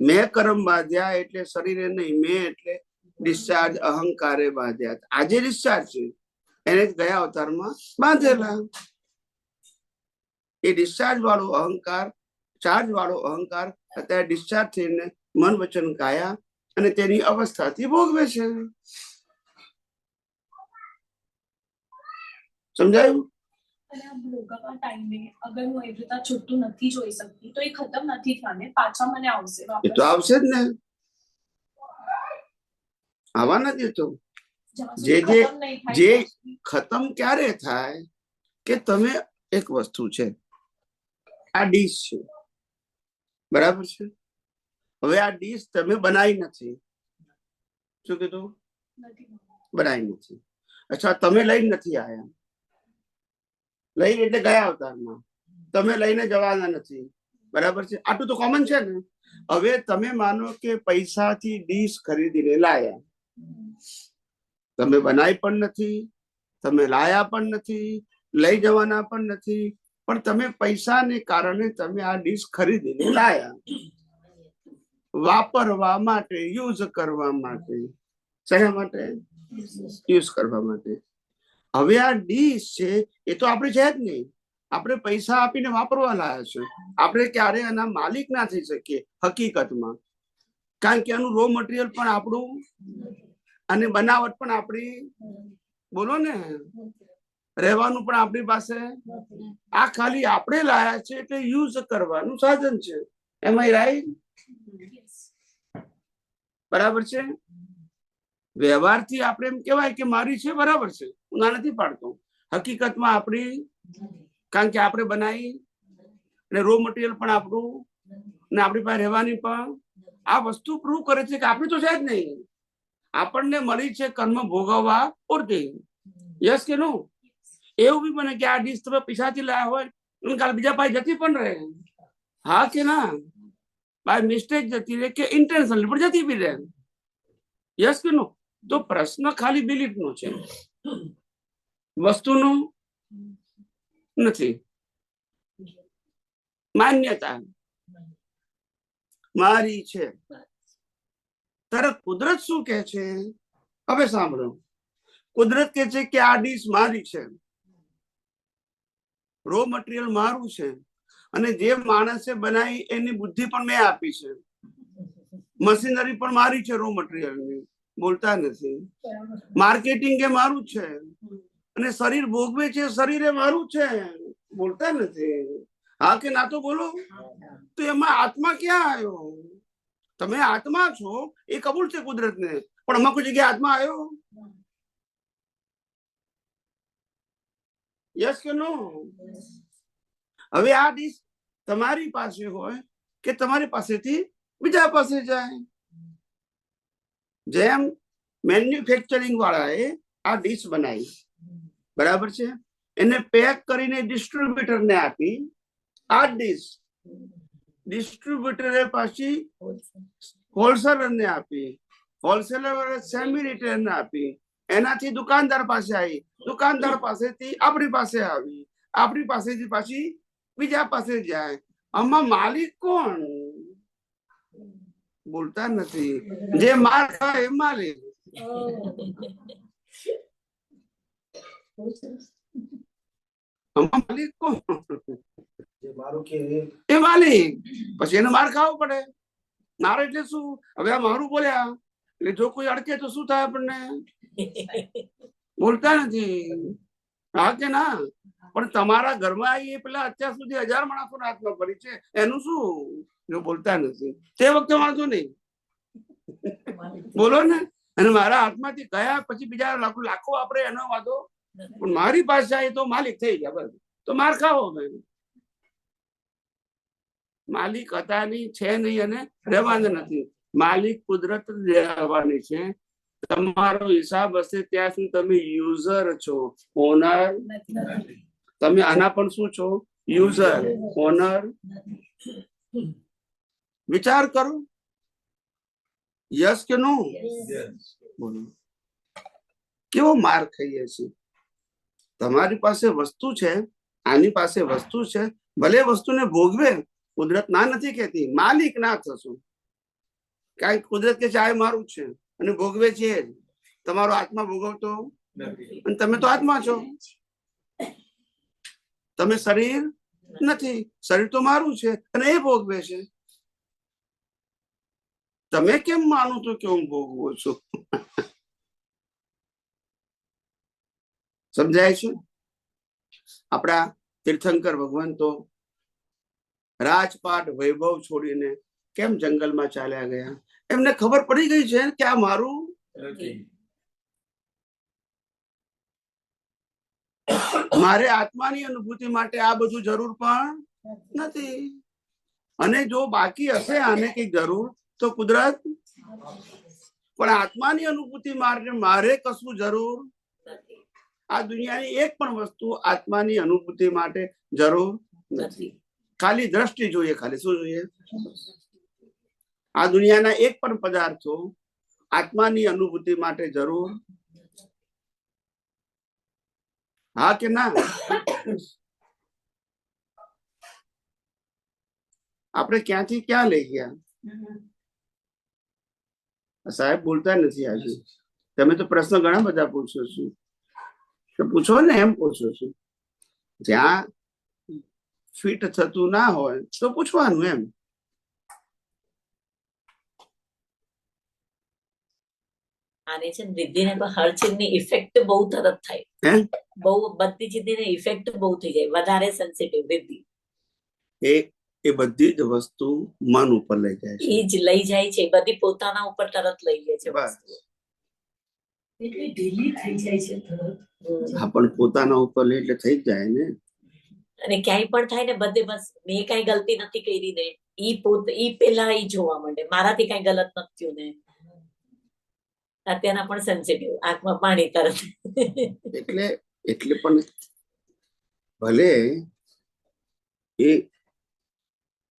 મેં કર્મ બાંધ્યા એટલે શરીરે નહીં. મેં એટલે ડિસ્ચાર્જ અહંકારે બાંધ્યા. આજે ડિસ્ચાર્જ છે, એને ગયા અવતારમાં બાંધેલા. એ ડિસ્ચાર્જ વાળો અહંકાર, ચાર્જ વાળો અહંકાર અત્યારે ડિસ્ચાર્જ થઈને મન વચન કાયા અને તેની અવસ્થાથી ભોગવે છે. સમજાયું? અને આ ભોગવવા ટાઈમે અગર હું એવી રીતે છૂટું નથી જોઈ શકતી તો એ ખતમ નથી થવાને, પાછા મને આવશે એ વાપસ. તો આવશે જ ને, આવા નથી. તો જ્યાં જે સુધી જે ખતમ નહીં થાય જે ત્યાં સુધી. ખતમ ક્યારે થાય કે તમે એક વસ્તુ છે, આ ડીશ છે, બરાબર છે. હવે આ ડીશ તમે બનાવી નથી. શું કીધું? નથી. બનાવી નથી. અચ્છા, તમે લઈને નથી આયા. લઈને એટલે ગયા અવતારમાં. તમે લઈને જવાના નથી. બરાબર છે. આટલું તો કોમન છે ને. હવે તમે માનો કે પૈસાથી ડીશ ખરીદીને લાયા. તમે બનાવી પણ નથી, તમે લાયા પણ નથી, લઈ જવાના પણ નથી, પણ તમે પૈસાને કારણે તમે આ ડીશ ખરીદીને લાયા, વાપરવા માટે, યુઝ કરવા માટે. શેના માટે? યુઝ કરવા માટે. હવે આ ડીશ છે એ તો આપણે છે જ નહીં. આપણે પૈસા આપીને વાપરવા લાયા છે. આપણે ક્યારે એના માલિક ના થઈ શકીએ હકીકતમાં, કારણ કે એનું રો મટીરિયલ પણ આપણું અને બનાવટ પણ આપણી. બોલો ને, રહેવાનું પણ આપણી પાસે. આ ખાલી આપણે લાયા છે એટલે યુઝ કરવાનું સાધન છે. એમાં રાઈટ? બરાબર છે. વ્યવહારથી આપણે એમ કહેવાય કે મારી છે, બરાબર છે, હું ના નથી પાડતો. હકીકતમાં આપણી, કારણ કે આપણે બનાવી અને રો મટીરિયલ પણ આપણું ને આપણી પાસે રહેવાની પણ. આ વસ્તુ પ્રૂવ કરે છે કે આપણી તો છે જ નહીં. આપણને મળી છે કર્મ ભોગવવા પૂરતી. યસ કે નો? એવું બી બને કે આ ડીશ તમે પૈસાથી લાયા હોય અને કાલ બીજા પાસે જતી પણ રહે. હા કે ના? બાય મિસ્ટેક જતી રહે કે ઇન્ટેન્શનલી પણ જતી બી રહે. યસ કે નો? તો પ્રશ્ન ખાલી બિલીફ નો છે, વસ્તુનું નથી. માન્યતા મારી છે. ત્યારે કુદરત શું કે છે? હવે સાંભળો. કુદરત કે છે કે આ ડીશ મારી છે, રો મટીરિયલ મારું છે, અને જે માણસે બનાવી એની બુદ્ધિ પણ મેં આપી છે. મશીનરી પણ મારી છે, રો મટીરિયલની. બોલતા નથી. માર્કેટિંગ એ મારું છે, અને શરીર ભોગવે છે, શરીર એ મારું છે. બોલતા નથી. હા કે ના? તો બોલો. તો એમાં આત્મા ક્યાં આવ્યો? તમે આત્મા છો એ કબૂલ છે કુદરતને, પણ આમાં કોઈ જગ્યાએ આત્મા આવ્યો? યસ કે નો? હવે આ ડીશ તમારી પાસે હોય કે તમારી પાસેથી બીજા પાસે જાય. જેમ મેન્યુફેક્ચરિંગ વાળાએ આ ડીશ બનાવી, બરાબર છે, એને પેક કરીને ડિસ્ટ્રીબ્યુટરને આપી. આ ડીશ ડિસ્ટ્રીબ્યુટરે પાછી હોલસેલરને આપી, હોલસેલર સેમી રિટેલરને આપી, એનાથી દુકાનદાર પાસે આવી, દુકાનદાર પાસેથી આપણી પાસે આવી, આપણી પાસેથી પાછી બીજા પાસે જાય. આમાં માલિક કોણ? બોલતા નથી. જે માર ખાય એ માલિક. આમાં માલિક કોણ? જે મારું કે એ માલિક. પછી એને માર ખાવો પડે. મારે એટલે શું? હવે આ મારું બોલ્યા એટલે જો કોઈ અડકે તો શું થાય આપણને? બોલતા નથી. હા કે ના? પણ તમારા ઘરમાં એ પેલા અત્યાર સુધી 1000 માણસો હાથમાં પડી છે, એનું શું? જો બોલતા નથી તે વખતે વાંધો નહીં. બોલો ને. અને મારા હાથમાંથી ગયા પછી બીજા લાખો વાપરે એનો વાંધો, પણ મારી પાસે જાય તો માલિક થઈ ગયા. બસ, તો માર ખાવો. માલિક હતા નહીં, છે નહીં, અને રહેવાના નથી. માલિક કુદરત રહેવાની છે. તમારો હિસાબ હશે ત્યાં સુધી તમે યુઝર છો, ઓનર. તમે આના પણ શું છો? User, owner. વિચાર કરો, યસ કે નો? બોલો, કેવો માર ખાઈએ છીએ. તમારી પાસે વસ્તુ છે, આની પાસે વસ્તુ છે, ભલે વસ્તુને ભોગવે, કુદરત ના નથી કહેતી, માલિક ના થશું. કારણ કુદરત કે ચાય મારું છે અને ભોગવે છે. તમારો આત્મા ભોગવતો નથી, અને તમે તો આત્મા છો. તમે શરીર નથી, શરીર તો મારું છે અને એ ભોગવે છે. તમે કેમ માનો છો કે હું ભોગવું છું? સમજાય છે? આપણા તીર્થંકર ભગવાન તો રાજપાટ વૈભવ છોડીને કેમ જંગલમાં ચાલ્યા ગયા? એમને ખબર પડી ગઈ છે કે આ મારું નથી. મારે આત્માની અનુભૂતિ માટે આ બધું જરૂર પણ નથી. અને જો બાકી હશે આને કઈ જરૂર તો કુદરત, પણ આત્માની અનુભૂતિ માટે મારે કશું જરૂર નથી. આ દુનિયાની એક પણ વસ્તુ આત્માની અનુભૂતિ માટે જરૂર નથી. ખાલી દ્રષ્ટિ જોઈએ, ખાલી શું જોઈએ? આ દુનિયાના એક પણ પદાર્થો આત્માની અનુભૂતિ માટે જરૂર, હા કે ના? આપણે ક્યાંથી ક્યાં લઈ ગયા? સાહેબ બોલતા નથી આજે. તમે તો પ્રશ્ન ઘણા બધા પૂછો છો, તો પૂછો ને, એમ પૂછો છો. જ્યાં ફિટ થતું ના હોય તો પૂછવાનું એમ. આને છે ને રિદ્ધિને તો હર ચીજની ઇફેક્ટ બહુ તરત થાય. બહુ બધી ચીજની ઇફેક્ટ બહુ થઈ જાય, વધારે સેન્સિટિવ રિદ્ધિ. એ બધી જ વસ્તુ મન ઉપર લઈ જાય છે. એ જ લઈ જાય છે, બધી પોતાના ઉપર તરત લઈ લે છે. બસ, એટલે ઢીલી થઈ જાય છે તરત. હા, પણ પોતાના ઉપર લે એટલે થઈ જ જાય ને. અને ક્યાંય પણ થાય ને, બધે બસ મેં કઈ ગલતી નથી કરી ને, ઈ પેલા ઈ જોવા માંડે, મારાથી કઈ ગલત નથી થયું ને. અત્યારના પણ સેન્સિટિવ, આંખમાં પાણી તરત. એટલે પણ ભલે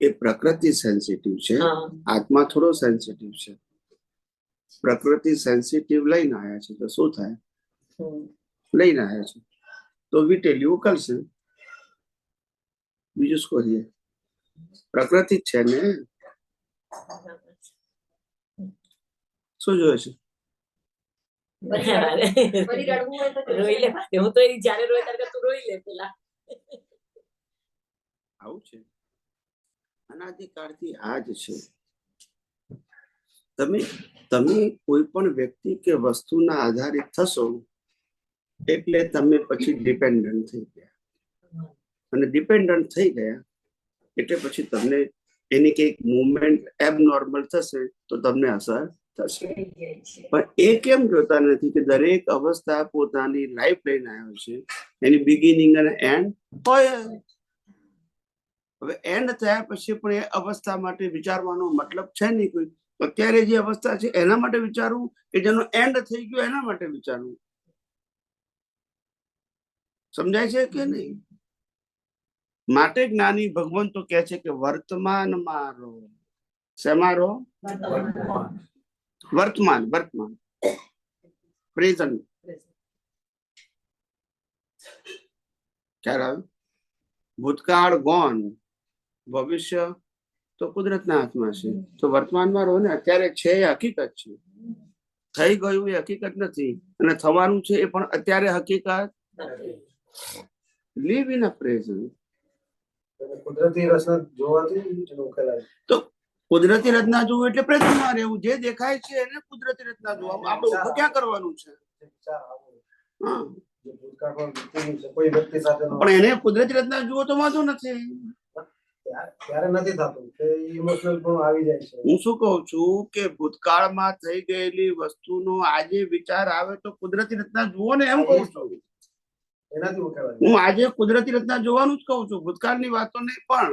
એ પ્રકૃતિ સેન્સિટિવ છે, આત્મા થોડો સેન્સિટિવ છે. પ્રકૃતિ સેન્સિટિવ લઈને આવ્યા છે તો શું થાય? લઈને આવ્યા છે તો વીટેલી ઉકલશે. બીજું શું કરીએ? પ્રકૃતિ જ છે ને. શું જોયે છે? રોઈ લે, હું તો જયારે રોય ત્યારે તું રોઈ લે પેલા. આવું છે, અનાદિકાળથી આ જ છે. તમે કોઈ પણ વ્યક્તિ કે વસ્તુના આધારિત થશો એટલે તમે પછી ડિપેન્ડન્ટ થઈ ગયા, અને ડિપેન્ડન્ટ થઈ ગયા એટલે પછી તમને એની કઈક મુવમેન્ટ એબનોર્મલ થશે તો તમને અસર થશે. પણ એ કેમ જોતા નથી કે દરેક અવસ્થા પોતાની લાઈફ લઈને આવ્યો છે, એની બિગિનિંગ અને એન્ડ હોય. હવે એન્ડ થયા પછી પણ એ અવસ્થા માટે વિચારવાનો મતલબ છે નહીં કોઈ. અત્યારે જે અવસ્થા છે એના માટે વિચારવું કે જેનો એન્ડ થઈ ગયો એના માટે વિચારવું? સમજાય છે કે નહીં? માટે જ્ઞાની ભગવાન તો કહે છે કે વર્તમાનમાં રહો. શેમાં રહો? વર્તમાન, વર્તમાન, પ્રેઝન્ટ. ખ્યાલ આવ્યો? ભૂતકાળ ગોન, ભવિષ્ય તો કુદરતના હાથમાં છે. તો વર્તમાનમાં રહો ને. અત્યારે છે એ હકીકત છે, થઈ ગયું એ હકીકત નથી, અને થવાનું છે એ પણ અત્યારે હકીકત. Live in a present. કુદરતી રચના જોવાથી ઉકેલાય. તો કુદરતી રચના જોવું એટલે પ્રેઝન્ટમાં રહેવું. જે દેખાય છે એને કુદરતી રચના જોવાનું. આપણે ઉભું ક્યાં કરવાનું છે? હા, કોઈ વ્યક્તિ સાથે પણ એને કુદરતી રચના જુઓ તો વાંધો નથી. ત્યારે નથી થતું, કે ઇમોશનલ પણ આવી જાય છે. હું શું કહું છું કે ભૂતકાળમાં થઈ ગયેલી વસ્તુનો આજે વિચાર આવે તો કુદરતી રચના જુઓ ને, એમ કહું છું. એનાથી ઉકેલાય. હું આજે કુદરતી રચના જોવાનું જ કહું છું, ભૂતકાળની વાતો નહીં. પણ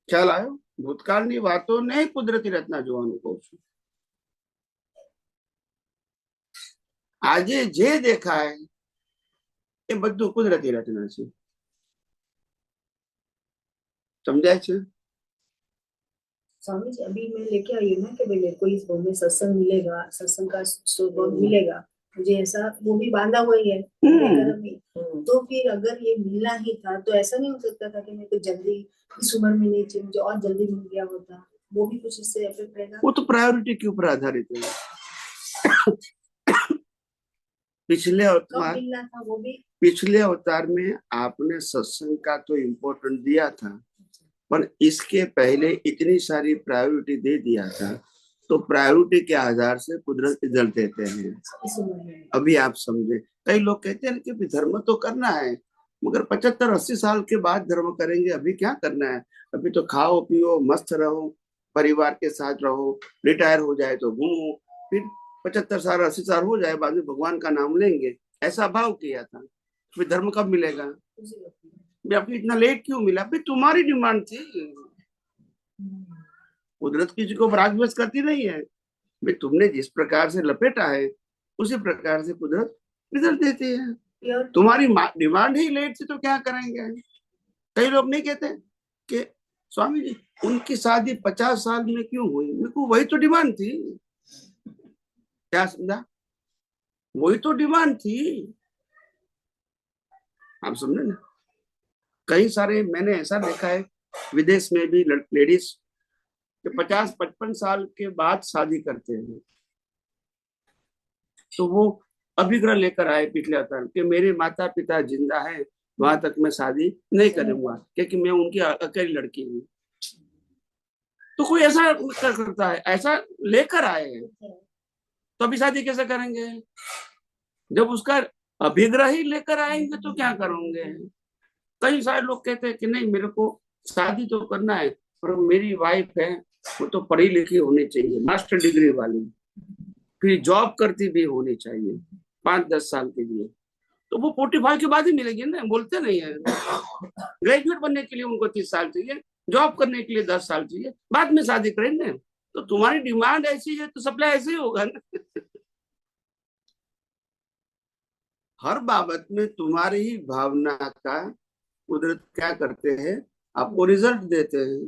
ખ્યાલ આવ્યો? ભૂતકાળની વાતોને કુદરતી રચના જોવાનું કહું છું. આજે જે દેખાય એ બધું કુદરતી રચના છે. समझाए छे? स्वामी जी अभी मैं लेके आई हूँ ना कि भाई मेरे को इस बॉम्ब में सत्संग मिलेगा, सत्संग का सौभाग्य मिलेगा, मुझे ऐसा वो भी बांधा हुआ ही है कर्म में। तो फिर अगर ये मिलना ही था तो ऐसा नहीं हो सकता था कि मेरे को जल्दी इस उम्र में नहीं चाहिए, मुझे और जल्दी मिल गया होता, वो भी कुछ इससे इफेक्ट रहेगा? वो तो प्रायोरिटी के ऊपर आधारित है. पिछले अवतार मिलना था वो भी, पिछले अवतार में आपने सत्संग का तो इम्पोर्टेंट दिया था, पर इसके पहले इतनी सारी प्रायोरिटी दे दिया था, तो प्रायोरिटी के आधार से कुदरत रिजल्ट देते हैं. अभी आप समझे. कई लोग कहते हैं कि धर्म तो करना है, मगर 75-80 साल के बाद धर्म करेंगे, अभी क्या करना है? अभी तो खाओ पियो मस्त रहो, परिवार के साथ रहो, रिटायर हो जाए तो घूमो, फिर 75 साल 80 साल हो जाए बाद में भगवान का नाम लेंगे. ऐसा भाव किया था. फिर धर्म कब मिलेगा? अभी इतना लेट क्यों मिला? फिर तुम्हारी डिमांड थी. कुदरत किसी को रागवश करती नहीं है. भाई तुमने जिस प्रकार से लपेटा है उसी प्रकार से कुदरत रिजल्ट देती है. तुम्हारी डिमांड ही लेट थी तो क्या करेंगे? कई लोग नहीं कहते कि स्वामी जी उनकी शादी 50 साल में क्यों हुई? मेरे को वही तो डिमांड थी. क्या समझा? वही तो डिमांड थी. आप समझे ना. कई सारे मैंने ऐसा देखा है विदेश में भी लेडीज 50-55 साल के बाद शादी करते हैं. तो वो अभिग्रह लेकर आए पिछले अवतार कि मेरे माता पिता जिंदा है, वहां तक मैं शादी नहीं करूंगा क्योंकि मैं उनकी अकेली लड़की हूँ. तो कोई ऐसा करता है, ऐसा लेकर आए हैं, तो अभी शादी कैसे करेंगे? जब उसका अभिग्रह ही लेकर आएंगे तो क्या करोगे? कई सारे लोग कहते हैं कि नहीं मेरे को शादी तो करना है, पर मेरी वाइफ है वो तो पढ़ी लिखी होनी चाहिए, मास्टर डिग्री वाली, फिर जॉब करती भी होनी चाहिए 5-10 साल के लिए. तो वो 45 के बाद ही मिलेगी ना. बोलते नहीं है. ग्रेजुएट बनने के लिए उनको 30 साल चाहिए, जॉब करने के लिए 10 साल चाहिए, बाद में शादी करेंगे. तो तुम्हारी डिमांड ऐसी है तो सप्लाई ऐसे ही होगा ना. हर बाबत में तुम्हारी ही भावना का कुदरत क्या करते हैं? आपको रिजल्ट देते हैं.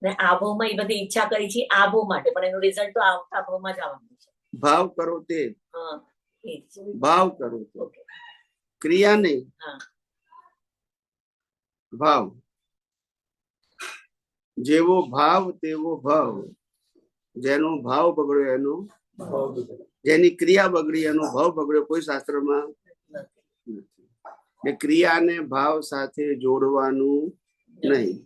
આબોમાં એ બધી ઈચ્છા કરી છે આબો માટે, પણ એનું રિઝલ્ટ તો આવતા આબોમાં જ આવવાનું છે. भाव करो ते. હા એ જ. भाव करो ते. ઓકે. क्रिया नहीं. हाँ. भाव. जेवो भाव तेवो भाव. जेनो भाव बगड़्यो एनो जेनी क्रिया बगड़ी एनो भाव बगड़्यो. कोई शास्त्र में નથી. ક્રિયાને ભાવ સાથે જોડવાનું નહીં.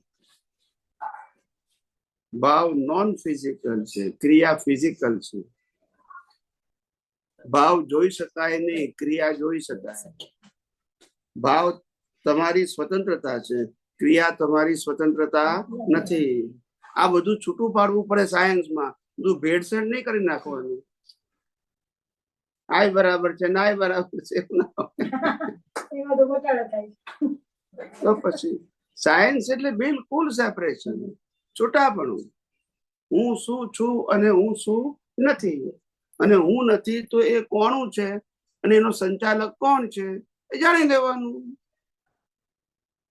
ભાવ નોન ફિઝિકલ છે, ક્રિયા ફિઝિકલ છે. ભાવ જોઈ શકાય નહીં, ક્રિયા જોઈ શકાય. ભાવ તમારી સ્વતંત્રતા છે, ક્રિયા તમારી સ્વતંત્રતા નથી. આ બધું છૂટું પાડવું પડે સાયન્સમાં. બધું ભેળસેળ નહીં કરી નાખવાનું. આય બરાબર છે, નાય બરાબર છે તો પછી સાયન્સ એટલે બિલકુલ સેપરેશન, છૂટાપણું. હું શું છું અને હું શું નથી, અને હું નથી તો એ કોણું છે અને એનો સંચાલક કોણ છે એ જાણી લેવાનું.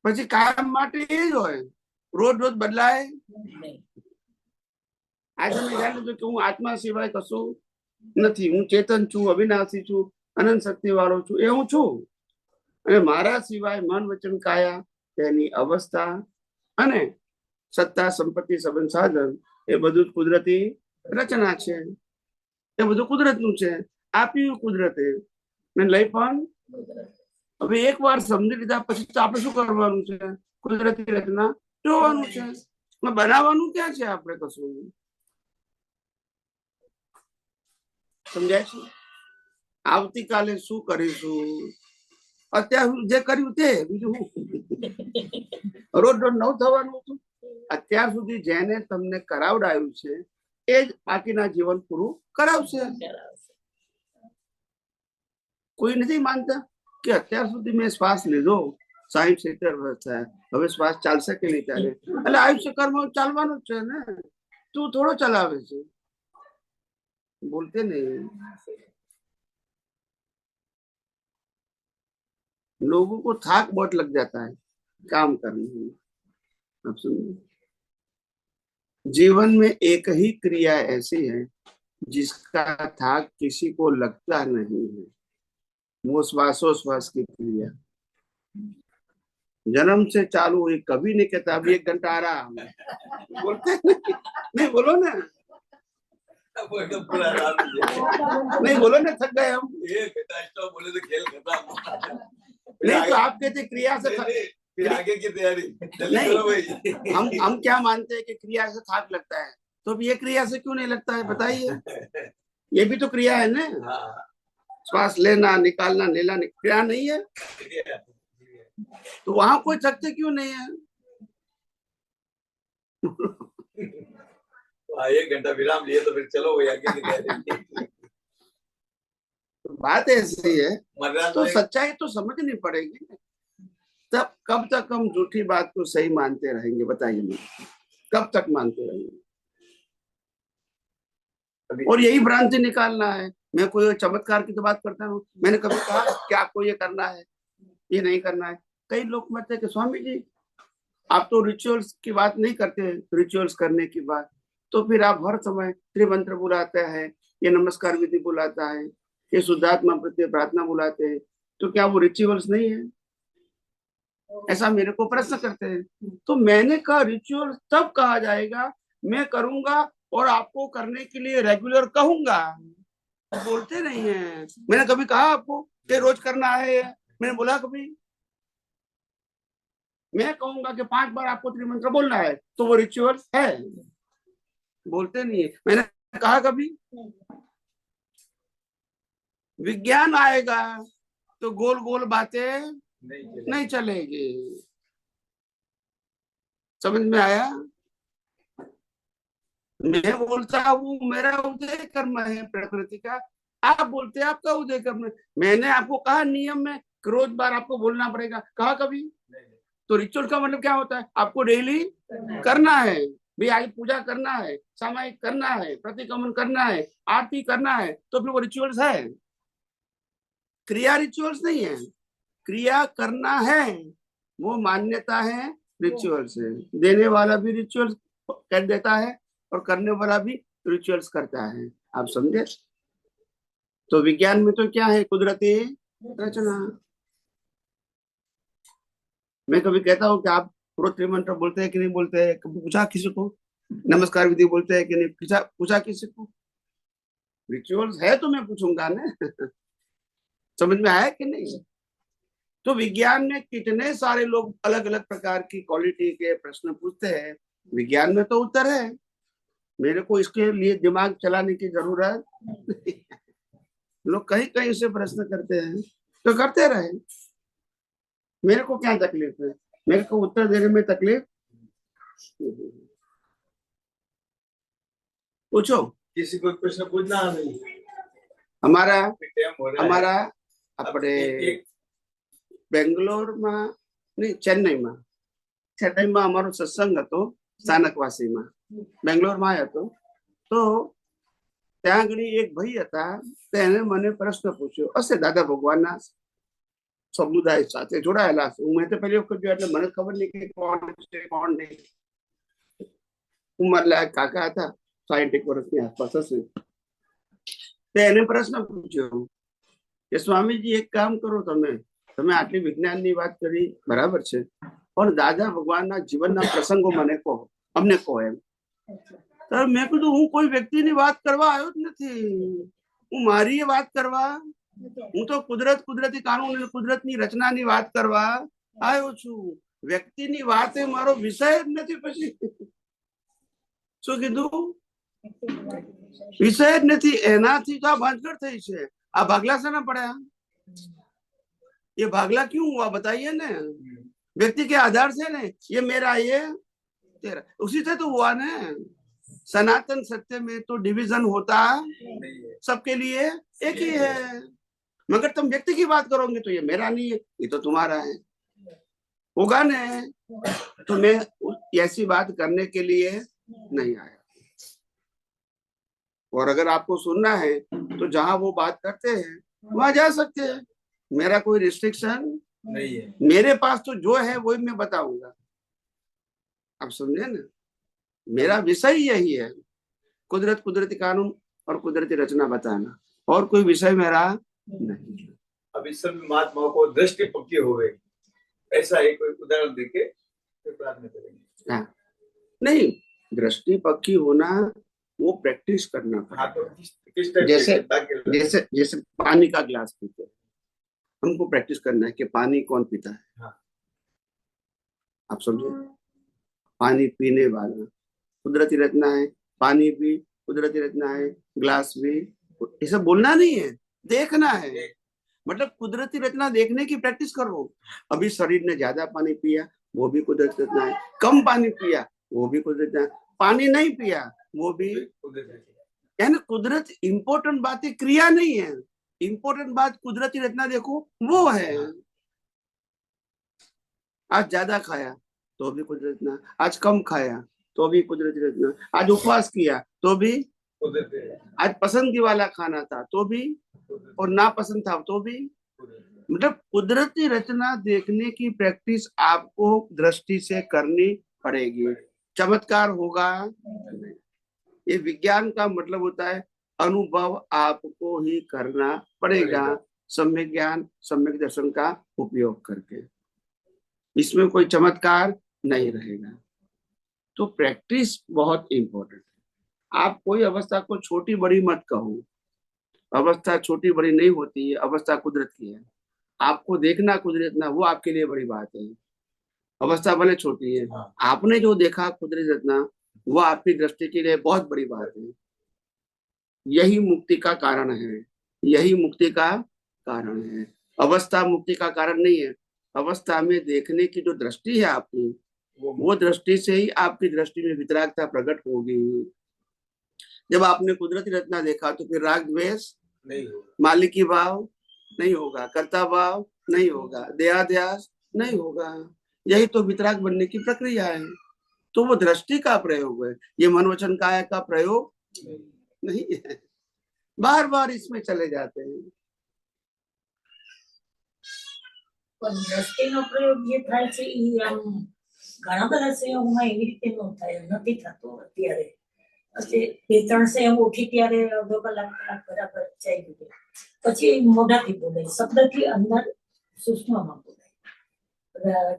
પછી કાયમ માટે એ જ હોય, રોજ રોજ બદલાય. આજે મેં જાણી લીધું કે હું આત્મા સિવાય કશું નથી, હું ચેતન છું, અવિનાશી છું, અનંત શક્તિ વાળો છું, એ હું છું. અને મારા સિવાય મન વચન કાયા તેની અવસ્થા અને સત્તા સંપત્તિ સંબંધ સાધન એ બધું કુદરતી રચના છે. એ બધું કુદરતનું છે, આપ્યું કુદરતે ને લઈ પણ. હવે એક વાર સમજી લીધા પછી તો આપણે શું કરવાનું છે? કુદરતી રચના જોવાનું છે. બનાવવાનું ક્યાં છે આપણે કશું? સમજાય છે? આવતીકાલે શું કરીશું? અત્યાર જે કર્યું તે બીજું રોજ રોજ નવું થવાનું હતું. અત્યાર સુધી જેને તમને કરાવડાયું છે એ જ બાકીના જીવન પૂરું કરાવશે. કોઈ નથી માનતા કે અત્યાર સુધી મેં શ્વાસ લીધો ₹60 વર્ષ થયા, હવે શ્વાસ ચાલશે કે નહીં ચાલે? એટલે આયુષ્ય કર્મ ચાલવાનું જ છે ને, તું થોડો ચલાવે છે, બોલते नहीं। लोगों को थाक बहुत लग जाता है काम करने में। आप सुनिए, जीवन में एक ही क्रिया ऐसी है जिसका थाक किसी को लगता नहीं है, वो श्वासोश्वास की क्रिया। जन्म से चालू हुई, कभी नहीं कहता अभी 1 घंटा आराम, बोलते नहीं, बोलो ना, नहीं बोलो ना, थक गए हम, बोले तो खेल खत्म। नहीं तो आप कहते क्रिया से फिर आगे की तैयारी नहीं, करो भाई। हम क्या मानते हैं कि क्रिया से थाक लगता है, तो अब ये क्रिया से क्यों नहीं लगता है बताइए? ये भी तो क्रिया है ना, श्वास लेना निकालना, लेना क्रिया नहीं है, तो वहां कोई थकते क्यों नहीं है? 1 घंटा विराम लिए तो फिर चलो भाई आगे की तैयारी। बात ऐसी है, मरना तो सच्चाई तो समझनी पड़ेगी, तब कब तक हम झूठी बात को सही मानते रहेंगे बताइए मुझे, कब तक मानते रहेंगे? और यही भ्रांति निकालना है। मैं कोई चमत्कार की तो बात करता हूँ, मैंने कभी कहा कि आपको ये करना है, ये नहीं करना है? कई लोग कहते हैं कि स्वामी जी आप तो रिचुअल्स की बात नहीं करते, रिचुअल्स करने की बात, तो फिर आप हर समय त्रिमंत्र बुलाते हैं, ये नमस्कार विधि बुलाता है, ये शुद्धात्मा प्रत्यय प्रार्थना बुलाते हैं, तो क्या वो रिचुअल्स नहीं है? ऐसा मेरे को प्रश्न करते हैं। तो मैंने कहा रिचुअल तब कहा जाएगा मैं करूंगा और आपको करने के लिए रेगुलर कहूंगा, बोलते नहीं है। मैंने कभी कहा आपको कि रोज करना है? मैंने बोला कभी? मैं कहूंगा कि 5 बार आपको त्रिमंत्र बोलना है, तो वो रिचुअल है, बोलते नहीं है। मैंने कहा कभी? विज्ञान आएगा तो गोल गोल बातें नहीं चलेगी। समझ में आया? मैं बोलता हूँ मेरा उदय कर्म है प्रकृति का, आप बोलते हैं आपका उदय कर्म है। मैंने आपको कहा नियम में रोज बार आपको बोलना पड़ेगा, कहा कभी? तो रिचुअल का मतलब क्या होता है? आपको डेली करना है भाई, आज पूजा करना है, सामायिक करना है, प्रतिक्रमण करना है, आरती करना है, तो फिर वो रिचुअल्स है। क्रिया रिचुअल्स नहीं है, क्रिया करना है, वो मान्यता है, रिचुअल्स है। देने वाला भी रिचुअल्स कर देता है और करने वाला भी रिचुअल्स करता है। आप समझे? तो विज्ञान में तो क्या है? कुदरती रचना। मैं कभी कहता हूँ कि आप त्रिमंत्र बोलते हैं कि नहीं बोलते हैं? कभी पूछा किसी को? नमस्कार विधि बोलते हैं कि नहीं पूछा किसी को? रिचुअल्स है तो मैं पूछूंगा ना। समझ में आया कि नहीं? तो विज्ञान में कितने सारे लोग अलग अलग प्रकार की क्वालिटी के प्रश्न पूछते हैं, विज्ञान में तो उत्तर है, मेरे को इसके लिए दिमाग चलाने की जरूरत नहीं। लोग कहीं कहीं से प्रश्न करते हैं तो करते रहे, मेरे को क्या तकलीफ है? मेरे को उत्तर देने में तकलीफ। पूछो, किसी को प्रश्न पूछना नहीं। हमारा अपने બેંગ્લોરમાં નહીં, ચેન્નઈમાં અમારો સત્સંગ હતો સ્થાનકવાસીમાં, બેંગ્લોરમાં હતો। તો ત્યાં આગળ એક ભાઈ હતા, તેને મને પ્રશ્ન પૂછ્યો હશે, દાદા ભગવાનના સમુદાય સાથે જોડાયેલા છે। હું તો પહેલી વખત જોયા એટલે મને ખબર નહીં કે કોણ છે કોણ નહીં। ઉંમરલાયક કાકા હતા, 60 વર્ષની આસપાસ હશે। તેને પ્રશ્ન પૂછ્યો કે સ્વામીજી એક કામ કરો, તમે આટલી વિજ્ઞાનની વાત કરી બરાબર છે, પણ દાદા ભગવાનના જીવનના પ્રસંગો મને કહો, અમને કહો એમ। તો મેં કીધું હું કોઈ વ્યક્તિની વાત કરવા આવ્યો જ નથી, હું મારી વાત કરવા, હું તો કુદરતી કાનૂન કુદરતની રચનાની વાત કરવા આવ્યો છું। વ્યક્તિની વાત એ મારો વિષય જ નથી। પછી શું કીધું? વિષય જ નથી, એનાથી તો આ ભાંજગડ થઈ છે। આ ભાગલા શેના પડ્યા? ये भागला क्यों हुआ बताइए ना? व्यक्ति के आधार से ना, ये मेरा ये तेरा, उसी से तो हुआ ना। सनातन सत्य में तो डिवीजन होता सबके लिए एक ही है, मगर तुम व्यक्ति की बात करोगे तो ये मेरा नहीं है, ये तो तुम्हारा है। होगा ना, तो मैं ऐसी बात करने के लिए नहीं आया। और अगर आपको सुनना है तो जहां वो बात करते हैं वहां जा सकते हैं, मेरा कोई रिस्ट्रिक्शन नहीं है। मेरे पास तो जो है वही मैं बताऊंगा। आप समझे ना, मेरा विषय यही है, कुदरत, कुदरती कानून और कुदरती रचना बताना, और कोई विषय मेरा नहीं है। अब इस समय महात्माओं को दृष्टि पक्की हो गई, ऐसा एक कोई उदाहरण देके फिर प्रार्थना करेंगे। हाँ, नहीं, दृष्टि पक्की होना वो प्रैक्टिस करना हाँ, तो पड़ेगा। किस टाइप जैसे से ताकि जैसे जैसे पानी का गिलास पीते हैं, हमको प्रैक्टिस करना है कि पानी कौन पीता है। हाँ। आप समझे, पानी पीने वाला कुदरती रचना है, पानी भी कुदरती रचना है, गिलास भी। ऐसा बोलना नहीं है, देखना है। मतलब कुदरती रचना देखने की प्रैक्टिस करो। अभी शरीर ने ज्यादा पानी पिया, वो भी कुदरती रचना है। कम पानी पिया, वो भी कुदरती रचना है। पानी नहीं पिया, वो भी। यानी कुदरत, इंपॉर्टेंट बात है क्रिया नहीं है, इंपॉर्टेंट बात कुदरती रचना देखो वो है। आज ज्यादा खाया तो भी कुदरती रचना, आज कम खाया तो भी कुदरती रचना, आज उपवास किया तो भी, आज पसंद की वाला खाना था तो भी, और ना पसंद था तो भी। मतलब कुदरती रचना देखने की प्रैक्टिस आपको दृष्टि से करनी पड़ेगी। चमत्कार होगा नहीं। ये विज्ञान का मतलब होता है अनुभव आपको ही करना पड़ेगा, सम्यक ज्ञान, सम्यक दर्शन का उपयोग करके। इसमें कोई चमत्कार नहीं रहेगा। तो प्रैक्टिस बहुत इंपॉर्टेंट है। आप कोई अवस्था को छोटी बड़ी मत कहो, अवस्था छोटी बड़ी नहीं होती है, अवस्था कुदरत की है। आपको देखना कुदरत ना, वो आपके लिए बड़ी बात है। अवस्था भले छोटी है, आपने जो देखा कुदरत रचना, वो आपकी दृष्टि के लिए बहुत बड़ी बात है। यही मुक्ति का कारण है, यही मुक्ति का कारण है। अवस्था मुक्ति का कारण नहीं है। अवस्था में देखने की जो दृष्टि है आपकी, वो दृष्टि से ही आपकी दृष्टि में वितरागता प्रकट होगी। जब आपने कुदरती रचना देखा तो फिर राग द्वेष नहीं होगा, मालिकी भाव नहीं होगा, कर्ता भाव नहीं होगा, देहाध्यास नहीं होगा। यही तो वितराग बनने की प्रक्रिया है। तो वो दृष्टि का प्रयोग है, ये मन वचन काया का प्रयोग नहीं है। बार बार इसमें चले जाते हैं। પણ દ્રષ્ટિનો પ્રયોગ જે થાય છે એ આમ ઘણા બધા સંયોગમાં એવી રીતે ન થાય, નથી થતો અત્યારે. પછી 2-3 સંયોગ ઉઠી ત્યારે અડધો કલાક બરાબર ચાલી ગયો, પછી મોઢાથી બોલે, શબ્દથી અંદર સૂક્ષ્મમાં બોલે.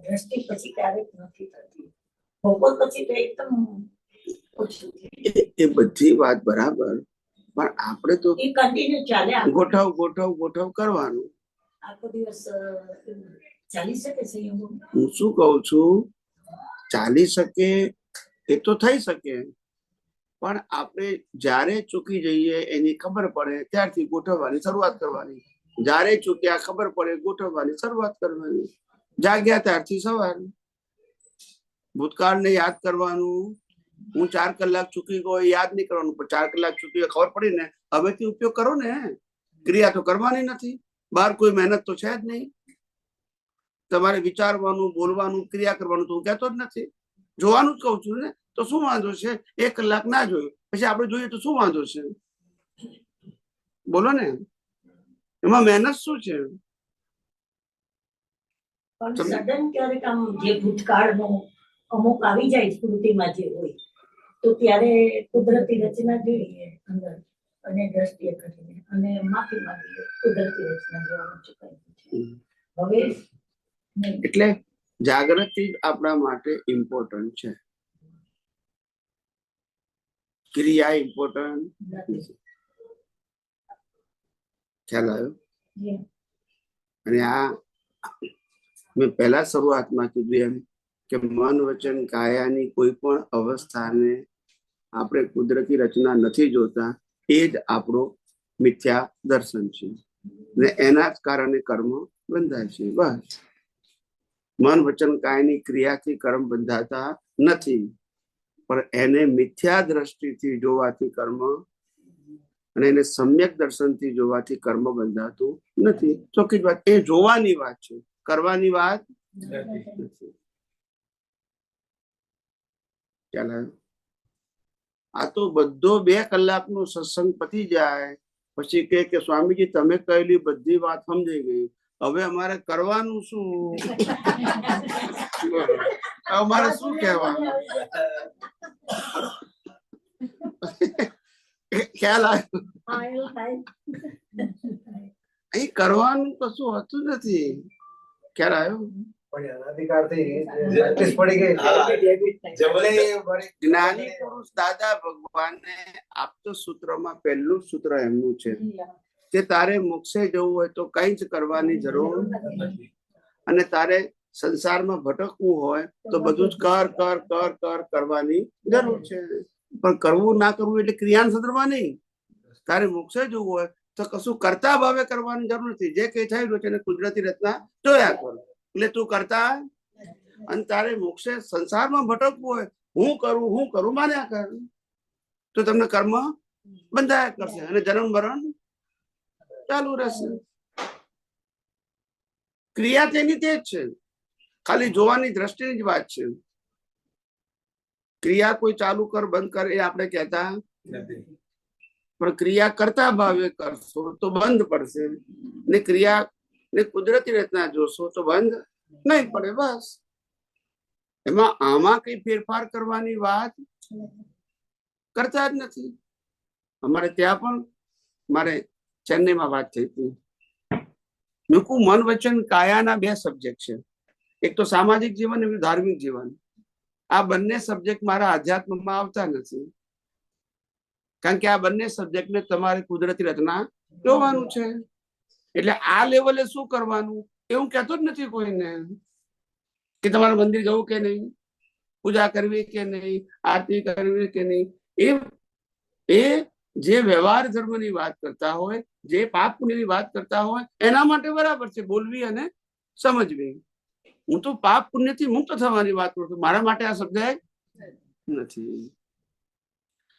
દ્રષ્ટિ પછી ક્યારેક નથી થતી. બપોર પછી તો એકદમ ઓછું. એ બધી વાત બરાબર, પણ આપણે તો એ કન્ટિન્યુ ચાલે. ગોઠવ ગોઠવ ગોઠવ કરવાનું. આખો દિવસ ચાલી શકે સંયોગો? હું શું કહું છું, ચાલી શકે એ તો થઈ શકે, પણ આપણે જ્યારે ચૂકી જઈએ એની ખબર પડે ત્યારથી ગોઠવવાની શરૂઆત કરવાની. જ્યારે ચૂક્યા ખબર પડે ગોઠવવાની શરૂઆત કરવાની. જાગ્યા ત્યારથી સવાર. ભૂતકાળને યાદ કરવાનું. હું 4 કલાક ચૂકી ગયો યાદ નહીં કરવાનું, પણ 4 કલાક ચૂકી ખબર પડી ને, હવેથી ઉપયોગ કરો ને. ક્રિયા તો કરવાની નથી, બહાર કોઈ મહેનત તો છે જ નહીં. તમારે વિચારવાનું, બોલવાનું, ક્રિયા કરવાનું તો હું કહેતો જ નથી, જોવાનું જ કહું છું ને. તો શું વાંધો છે? 1 કલાક ના જોયું પછી આપણે જોઈએ તો શું વાંધો છે? બોલો ને, એમાં મહેનત શું છે? પણ સડન ક્યારેક આમ જે ભૂતકાળનો અમુક આવી જાય સ્મૃતિમાં જે હોય, તો ત્યારે કુદરતી રચના જોઈએ અંદર અને દ્રષ્ટિએ કરીને અને માફી માંગીએ કુદરતી રચના જોવાનું ચૂકાય. હવે એટલે જાગૃતિ આપણા માટે ઇમ્પોર્ટન્ટ છે, ક્રિયા ઇમ્પોર્ટન્ટ. ખ્યાલ આવ્યો? અને આ મેં પહેલા શરૂઆતમાં કીધું એમ કે મન વચન કાયાની કોઈ પણ અવસ્થાને આપણે કુદરતી રચના નથી જોતા, એ જ આપણો મિથ્યા દર્શન છે ને એના જ કારણે કર્મ બંધાય છે. બસ, મન વચન કાયની ક્રિયાથી કર્મ બંધાતા નથી, પણ એને મિથ્યા દ્રષ્ટિથી જોવાથી કર્મ, અને એને સમ્યક દર્શનથી જોવાથી કર્મ બંધાતું નથી. ચોખ્ખી જ વાત, એ જોવાની વાત છે, કરવાની વાત ચાલે આ તો બધો 2 કલાકનો સત્સંગ પતી જાય પછી કે સ્વામીજી તમે કહેલી બધી વાત સમજાઈ ગઈ, હવે અમારે કરવાનું શું? અમારે શું કહેવાનું? ખ્યાલ આવ્યો? અહીં કરવાનું કશું હોતું નથી. ખ્યાલ આવ્યો? પણ અનાધિકારથી પ્રેક્ટિસ પડી ગઈ. જ્ઞાની પુરુષ દાદા ભગવાને આપતો સૂત્રમાં પહેલું સૂત્ર એમનું છે કે તારે મોક્ષે જવું હોય તો કઈ જ કરવાની જરૂર નથી, અને તારે સંસારમાં ભટકવું હોય તો બધું જ કર કર કર કર કરવાની જરૂર છે. પણ કરવું ના કરવું એટલે ક્રિયાના સંદર્ભમાં નહીં. તારે મોક્ષે જવું હોય તો કશું કરતા ભાવે કરવાની જરૂર નથી. જે કઈ થયેલું છે એને કુદરતી રચના જોયા કરો એટલે તું કરતા. અને તારે મોક્ષે સંસારમાં ભટકવું હોય હું કરું માન્યા કર તો તમને કર્મ બંધાયા કરશે અને જન્મ મરણ ચાલુ રહેશે. ક્રિયા તેની તે જ છે, ખાલી જોવાની દ્રષ્ટિની જ વાત છે. ક્રિયા કોઈ ચાલુ કર બંધ કર એ આપણે કહેતા નથી, પણ ક્રિયા કરતા ભાવે કરશો તો બંધ પડશે ને ક્રિયા ને કુદરતી રચના જોશો તો બંધ નહીં પડે. બસ એમાં આમાં કઈ ફેરફાર કરવાની વાત કરતા જ નથી. અમારે ત્યાં પણ મારે ચેન્નઈમાં વાત થઈ હતી. મૂકું મન વચન કાયાના 2 સબ્જેક્ટ છે, એક તો સામાજિક જીવન અને ધાર્મિક જીવન. આ બંને સબ્જેક્ટ મારા આધ્યાત્મમાં આવતા નથી, કારણ કે આ બંને સબ્જેક્ટને તમારે કુદરતી રચના જોવાનું છે. એટલે આ લેવલે શું કરવાનું એવું કહેતો જ નથી કોઈને કે તમારે મંદિર જવું કે નહીં, પૂજા કરવી કે નહીં, આરતી કરવી કે નહીં. એ જે વ્યવહાર ધર્મની વાત કરતા હોય, જે પાપ પુણ્યની વાત કરતા હોય એના માટે બરાબર છે બોલવી અને સમજવી. હું તો પાપ પુણ્યથી મુક્ત થવાની વાત કરું છું, મારા માટે આ શબ્દ નથી.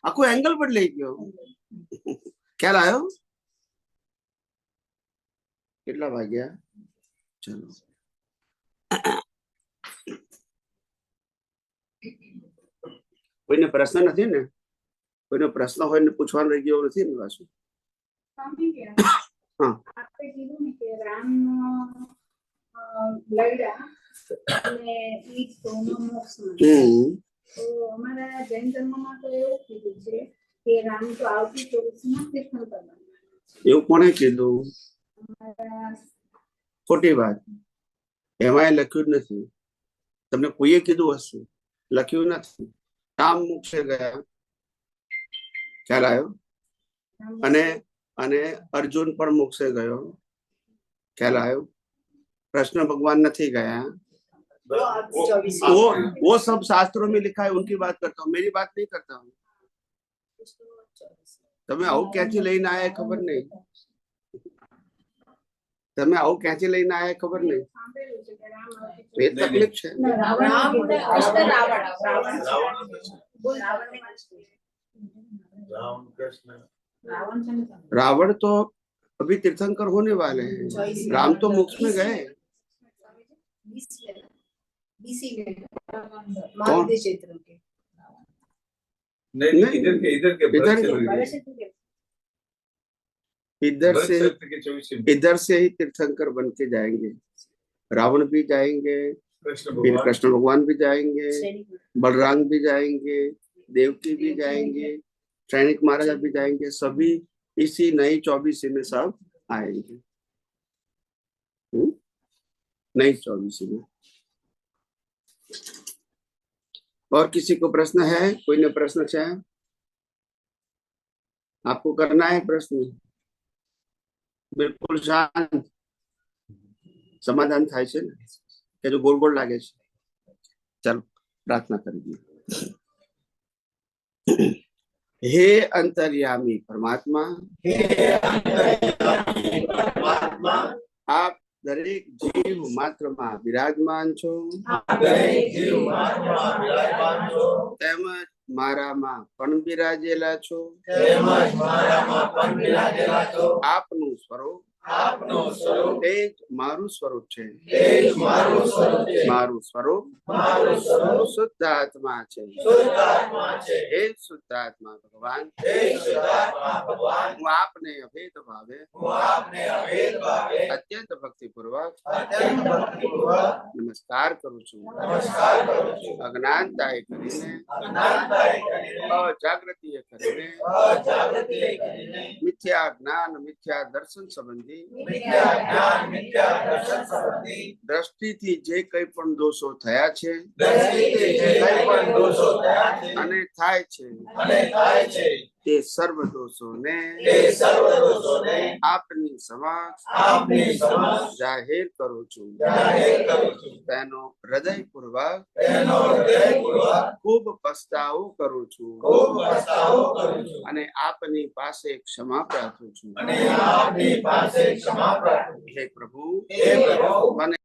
આખો એંગલ બદલાઈ ગયો. ખ્યાલ આવ્યો? કેટલા વાગ્યા? ચલો કોઈને પ્રશ્ન નથી ને? કોઈનો પ્રશ્ન હોય ને પૂછવાનું રહી ગયો નથી ને પાછું? હા, આપણે કીધું ને કે રામ લડ્યા અને ઈ સોનો મોક્ષમાં. તો અમારા જૈન ધર્મમાં તો એવું કીધું છે કે રામ તો આવતી 24માં તીર્થંકર બનવાના છે. એવું કોને કીધું? અમારા ખોટી વાત. એમાં લખ્યું જ નથી. તમને કોઈએ કીધું હશે, લખ્યું નથી. રામ મોક્ષે ગયા, ખ્યાલ આવ્યો? અને અર્જુન પણ મોક્ષે ગયો, ખ્યાલ આવ્યો? कृष्ण भगवान नहीं गया, वो सब शास्त्रों में लिखा है, उनकी बात करता हूँ, मेरी बात नहीं करता हूँ. તમે આવું ક્યાંથી લઈને આયા ખબર નહીં, તમે આવું ક્યાંથી લઈને આયા ખબર નહીં. એ તકલીફ છે. रावण तो अभी तीर्थंकर होने वाले हैं, राम तो मोक्ष में गए. कौन? इधर से ही तीर्थंकर बन के जाएंगे. रावण भी जाएंगे, फिर कृष्ण भगवान भी जाएंगे, बलराम भी जाएंगे, देवकी भी जाएंगे, सैनिक महाराजा भी जाएंगे. सभी इसी नई 24 में सब आएंगे. नई 24 में. और किसी को प्रश्न है? कोई ने प्रश्न है? आपको करना है प्रश्न? बिल्कुल शांत समाधान થાય છે ને કે જો ગોળ ગોળ લાગે છે? ચાલો પ્રાર્થના કરીએ. हे अंतर्यामी परमात्मा, आप दरेक जीव मात्र में विराजमान छो, તેમજ મારામાં પણ બિરાજેલા છો. આપનું સ્વરૂપ આપનો સ્વરૂપ તે જ મારું સ્વરૂપ છે. તે જ મારું સ્વરૂપ છે. મારું સ્વરૂપ મારું સ્વરૂપ શુદ્ધ આત્મા છે. શુદ્ધ આત્મા છે. હે શુદ્ધ આત્મા ભગવાન, હે શુદ્ધાત્મા ભગવાન, હું આપને અભેદ ભાવે હું આપને અભેદ ભાવે અત્યંત ભક્તિપૂર્વક અત્યંત ભક્તિપૂર્વક નમસ્કાર કરું છું. નમસ્કાર કરું છું. અજ્ઞાનતાએ કરીને, અજ્ઞાનતાએ કરીને, અજાગૃતિએ કરીને, અજાગૃતિએ કરીને, મિથ્યા જ્ઞાન મિથ્યા દર્શન સંબંધી મિથ્યા જ્ઞાન મિથ્યા દર્શન સંબંધી દ્રષ્ટિથી જે કંઈ પણ દોષો થયા છે દ્રષ્ટિથી જે કંઈ પણ દોષો થયા છે અને થાય છે, અને થાય છે, તે સર્વ દોષોને તે સર્વ દોષોને આપની સમક્ષ આપની સમક્ષ જાહેર કરું છું. જાહેર કરું છું. તેનો હૃદયપૂર્વક તેનો હૃદયપૂર્વક ખૂબ પસ્તાવો કરું છું ખૂબ પસ્તાવો કરું છું. અને આપની પાસે ક્ષમા પ્રાર્થું છું. અને આપની પાસે ક્ષમા પ્રાર્થું છું. હે પ્રભુ, હે પ્રભુ, મને